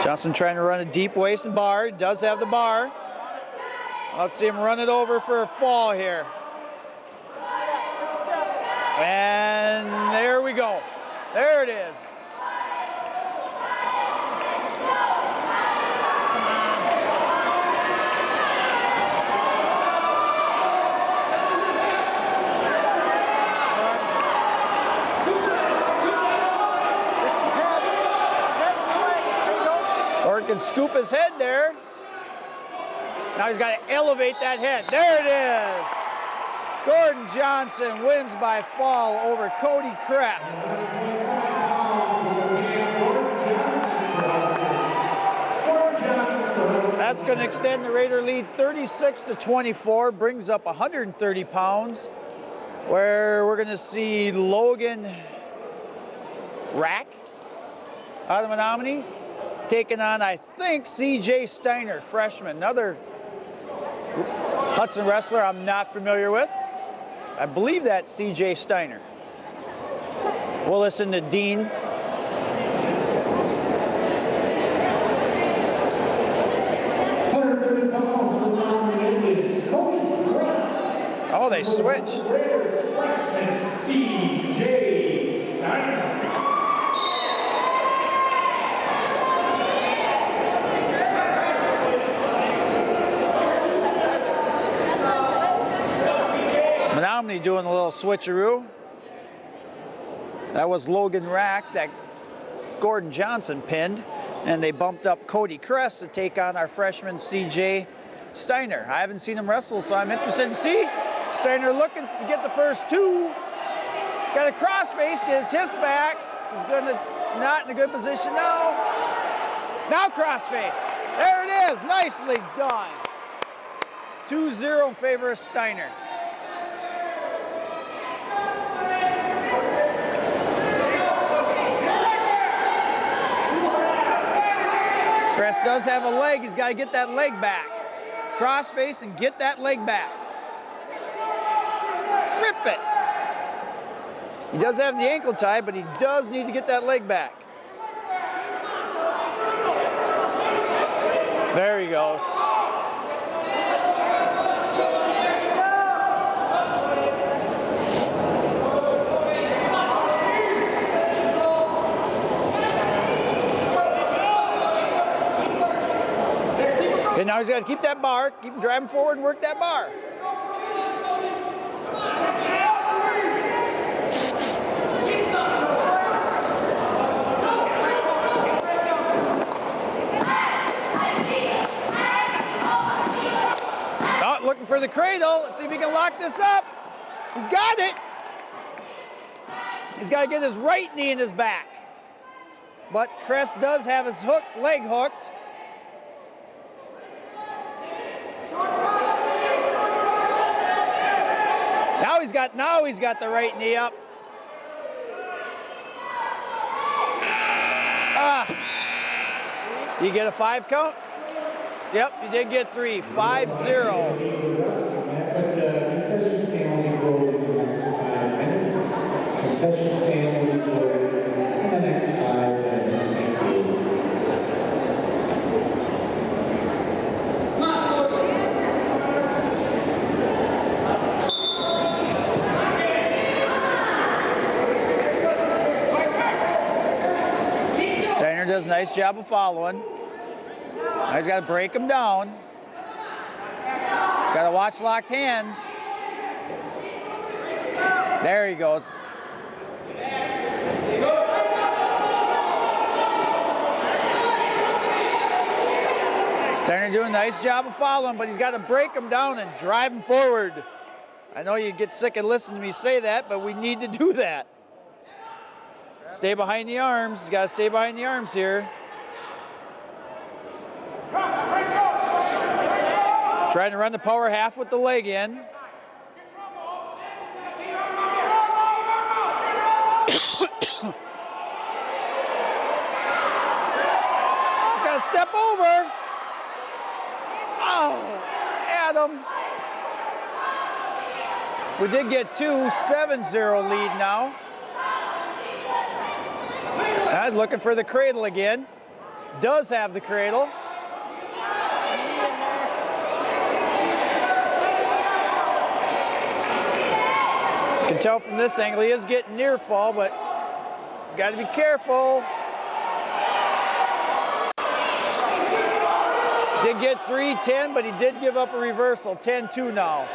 Johnson trying to run a deep waist and bar. Does have the bar. Let's see him run it over for a fall here. And there we go. There it is. Or can scoop his head there. Now he's got to elevate that head. There it is. Gordon Johnson wins by fall over Cody Crest. That's going to extend the Raider lead 36-24, brings up 130 pounds, where we're going to see Logan Rack out of Menomonie taking on, I think, CJ Steiner, freshman, another Hudson wrestler I'm not familiar with. I believe that's CJ Steiner. We'll listen to Dean. Oh, they switched. Freshman CJ Steiner. Menomonie doing a little switcheroo. That was Logan Rack that Gordon Johnson pinned, and they bumped up Cody Crest to take on our freshman CJ Steiner. I haven't seen him wrestle, so I'm interested to see. Steiner looking to get the first two. He's got a crossface, get his hips back. He's gonna not in a good position now. Now crossface. There it is, nicely done. 2-0 in favor of Steiner. Chris does have a leg, he's got to get that leg back. Cross face and get that leg back. Rip it. He does have the ankle tie, but he does need to get that leg back. There he goes. And now he's got to keep that bar, keep him driving forward and work that bar. Oh, looking for the cradle. Let's see if he can lock this up. He's got it. He's got to get his right knee in his back. But Chris does have his leg hooked. Now he's got the right knee up. You get a 5 count? Yep, you did get 3. 5-0. But concession stand will be closed in the next 5 minutes. Concession stand will be closed in the next 5 minutes. Thank you. Steiner does a nice job of following. Now he's got to break him down. Got to watch locked hands. There he goes. Steiner doing a nice job of following, but he's got to break him down and drive him forward. I know you get sick of listening to me say that, but we need to do that. Stay behind the arms. He's got to stay behind the arms here. Trying to run the power half with the leg in. He's got to step over. Oh, Adam. We did get 7-0 lead now. Looking for the cradle again. Does have the cradle. You can tell from this angle he is getting near fall, but got to be careful. Did get 3-10, but he did give up a reversal. 10-2 now.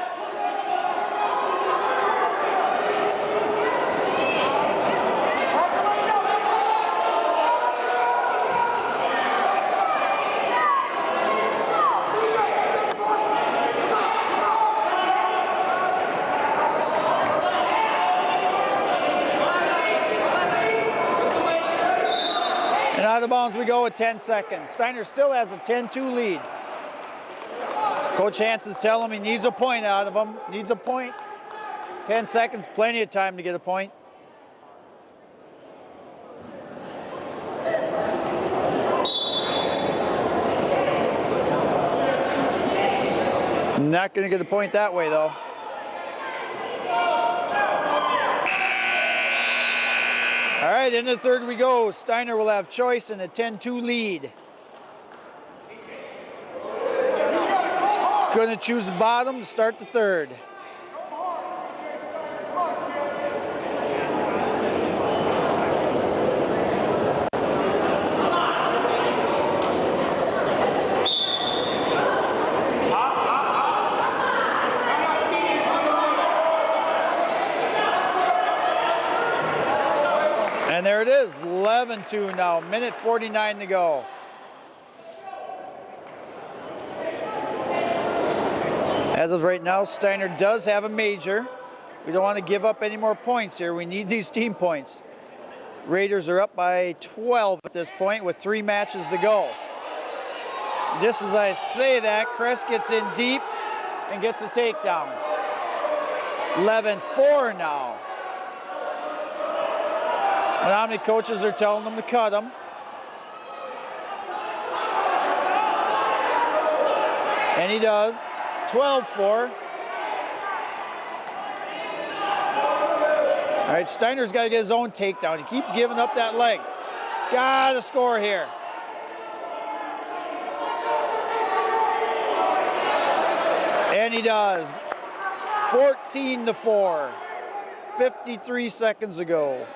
Out of bounds we go with 10 seconds. Steiner still has a 10-2 lead. Coach Hanson's telling him he needs a point out of him. Needs a point. 10 seconds, plenty of time to get a point. Not going to get a point that way though. All right, into the third we go. Steiner will have choice in a 10-2 lead. Going to choose the bottom to start the third. And there it is, 11-2 now, minute 49 to go. As of right now, Steiner does have a major. We don't want to give up any more points here. We need these team points. Raiders are up by 12 at this point with 3 matches to go. Just as I say that, Kress gets in deep and gets a takedown. 11-4 now. Menomonie coaches are telling them to cut him. And he does. 12-4. All right, Steiner's got to get his own takedown. He keeps giving up that leg. Got to score here. And he does. 14-4. 53 seconds ago.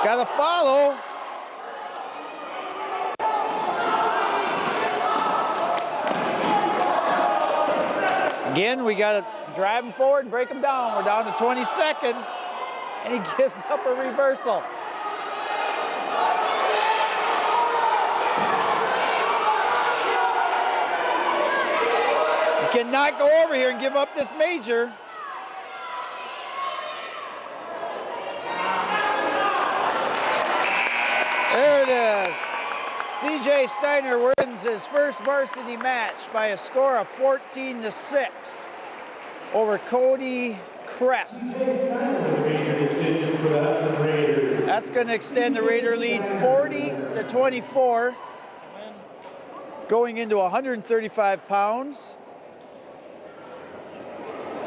Got to follow. Again, we got to drive him forward and break him down. We're down to 20 seconds, and he gives up a reversal. You cannot go over here and give up this major. There it is. C.J. Steiner wins his first varsity match by a score of 14-6 over Cody Kress. That's going to extend the Raider lead 40-24, going into 135 pounds,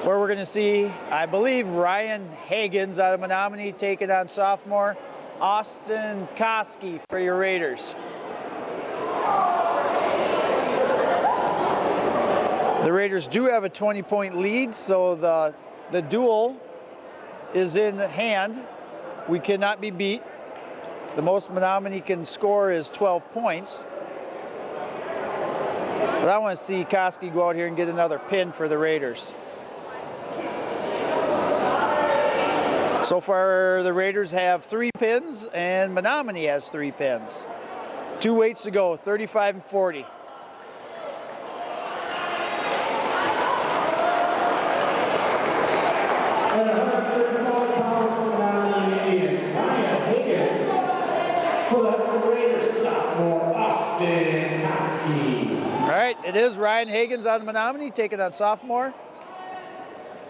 where we're going to see, I believe, Ryan Hagens out of Menomonie taking on sophomore Austin Koski for your Raiders. The Raiders do have a 20-point lead, so the duel is in hand. We cannot be beat. The most Menomonie can score is 12 points. But I want to see Koski go out here and get another pin for the Raiders. So far, the Raiders have 3 pins, and Menomonie has 3 pins. 2 weights to go, 35 and 40. All right, it is Ryan Hagens on the Menomonie taking on sophomore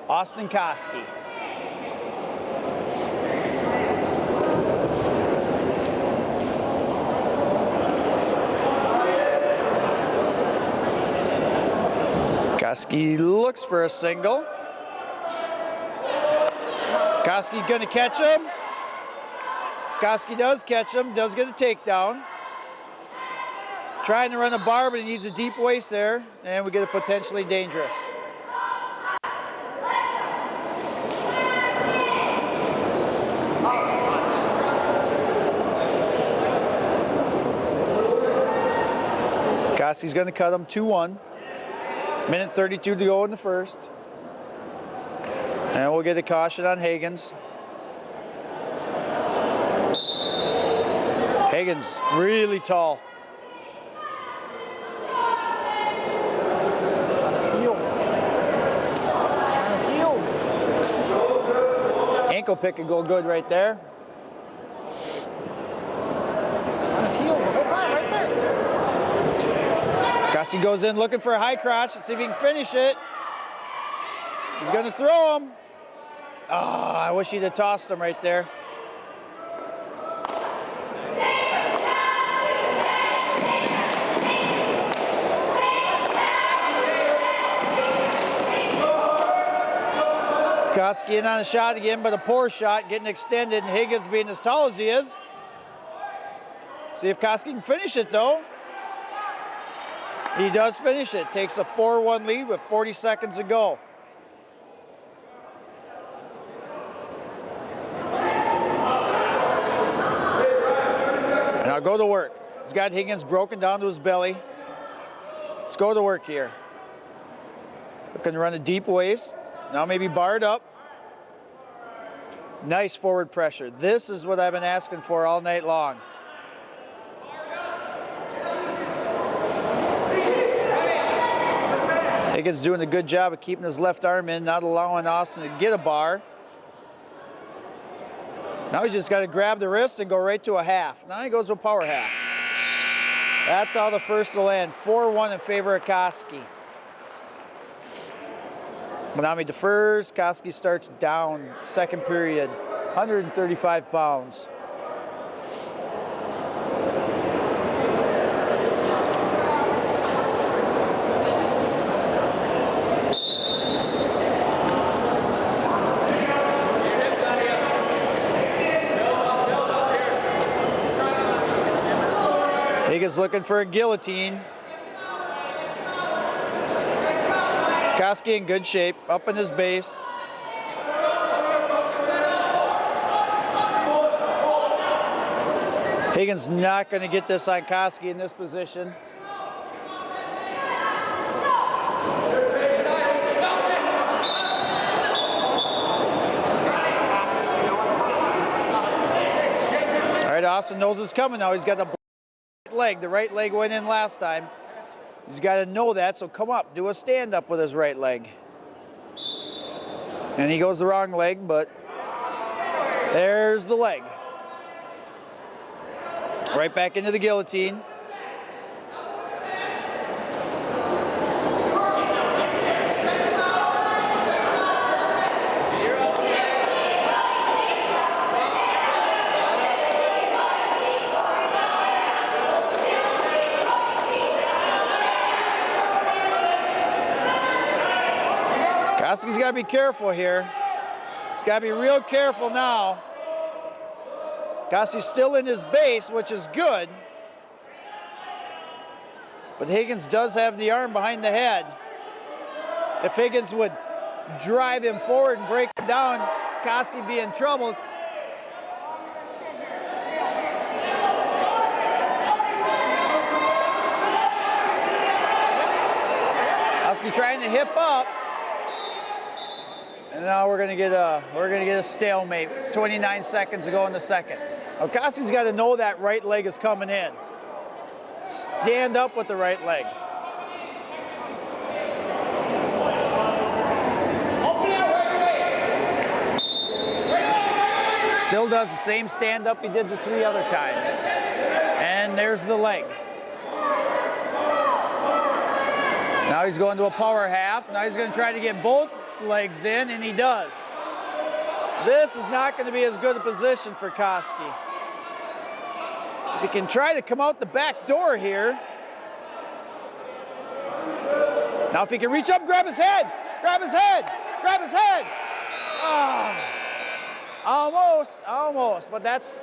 Austin Koski. Koski looks for a single. Koski gonna catch him. Koski does catch him, does get a takedown. Trying to run a bar, but he needs a deep waist there, and we get it potentially dangerous. Koski's gonna cut him 2-1. Minute 32 to go in the first. And we'll get a caution on Hagens. Hagens really tall. Ankle pick could go good right there. On his heels the whole time, right there. Koski goes in looking for a high crotch. Let's see if he can finish it. He's going to throw him. Oh, I wish he'd have tossed him right there. Koski in on a shot again, but a poor shot, getting extended, and Higgins being as tall as he is. See if Koski can finish it, though. He does finish it. Takes a 4-1 lead with 40 seconds to go. And I'll go to work. He's got Higgins broken down to his belly. Let's go to work here. Looking to run a deep waist. Now maybe barred up. Nice forward pressure. This is what I've been asking for all night long. Higgins doing a good job of keeping his left arm in, not allowing Austin to get a bar. Now he's just got to grab the wrist and go right to a half. Now he goes to a power half. That's how the first will end. 4-1 in favor of Koski. Menomonie defers. Koski starts down second period. 135 pounds. Higgins looking for a guillotine. Koski in good shape, up in his base. Higgins not going to get this on Koski in this position. All right, Austin knows it's coming now. He's got the leg. The right leg went in last time. He's got to know that, so come up, do a stand-up with his right leg. And he goes the wrong leg, but there's the leg. Right back into the guillotine. Koski's got to be careful here. He's got to be real careful now. Koski's still in his base, which is good. But Higgins does have the arm behind the head. If Higgins would drive him forward and break him down, Koski be in trouble. Koski trying to hip up. And now we're gonna get a stalemate. 29 seconds to go in the second. Now Koski's got to know that right leg is coming in. Stand up with the right leg. Still does the same stand up he did the 3 other times. And there's the leg. Now he's going to a power half. Now he's going to try to get both legs in, and he does. This is not going to be as good a position for Koski. If he can try to come out the back door here. Now if he can reach up, grab his head, grab his head, grab his head. Oh, almost, but that's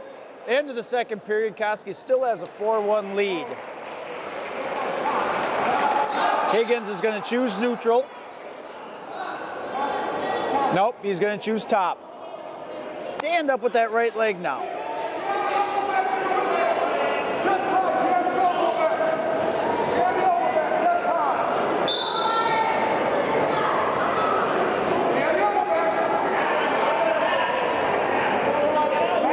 the end of the second period. Koski still has a 4-1 lead. Higgins is going to choose neutral. Nope, he's going to choose top. Stand up with that right leg now.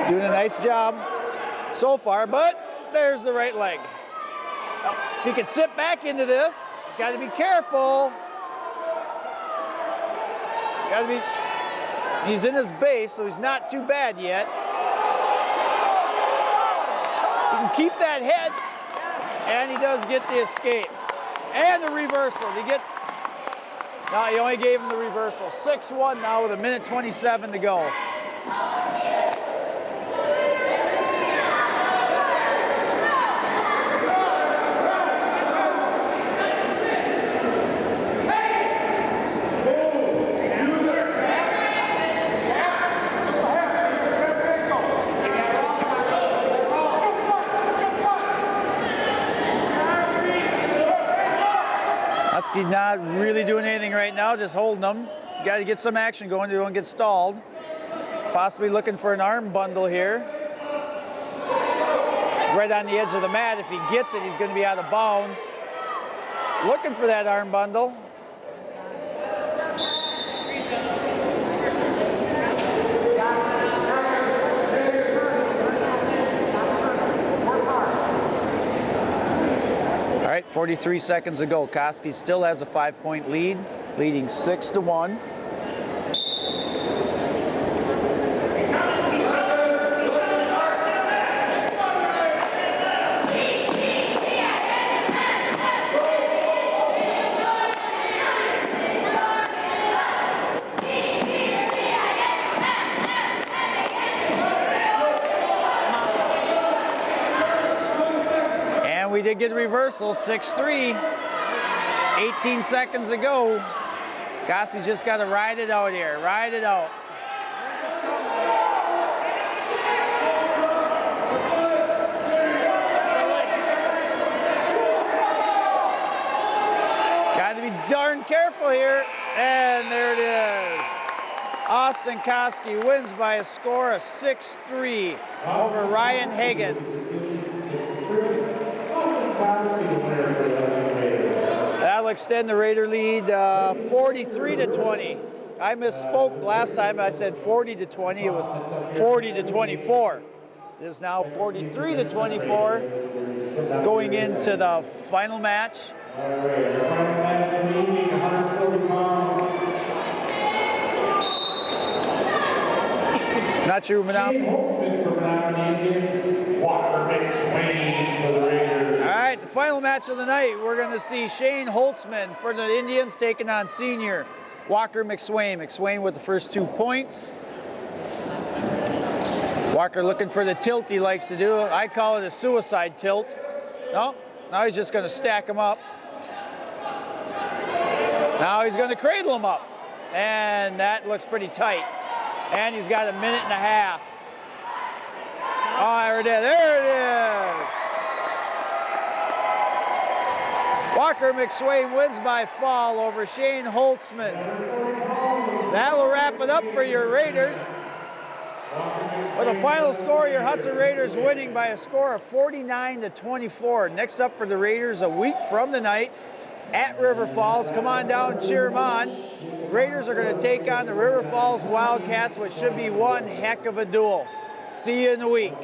Doing a nice job so far, but there's the right leg. If he can sit back into this, he's got to be careful. He's in his base, so he's not too bad yet. He can keep that head, and he does get the escape. And the reversal. No, he only gave him the reversal. 6-1 now with 1:27 to go. He's not really doing anything right now, just holding them. Got to get some action going, you don't get stalled. Possibly looking for an arm bundle here. Right on the edge of the mat. If he gets it, he's going to be out of bounds. Looking for that arm bundle. 43 seconds to go. Koski still has a 5-point lead, leading 6-1. We did get a reversal, 6-3, 18 seconds to go. Koski just got to ride it out here, ride it out. Got to be darn careful here, and there it is. Austin Koski wins by a score of 6-3 over Ryan Higgins. That'll extend the Raider lead 43-20. I misspoke last time. I said 40-20. It was 40-24. It is now 43-24 going into the final match. Not sure, All right, the final match of the night, we're going to see Shane Holtzman for the Indians taking on senior Walker McSwain. McSwain with the first 2 points. Walker looking for the tilt he likes to do. I call it a suicide tilt. No, now he's just going to stack them up. Now he's going to cradle them up. And that looks pretty tight. And he's got a minute and a half. Oh, there it is. There it is. Walker McSwain wins by fall over Shane Holtzman. That'll wrap it up for your Raiders. With a final score, your Hudson Raiders winning by a score of 49-24. Next up for the Raiders a week from tonight at River Falls. Come on down, cheer them on. Raiders are going to take on the River Falls Wildcats, which should be one heck of a duel. See you in a week.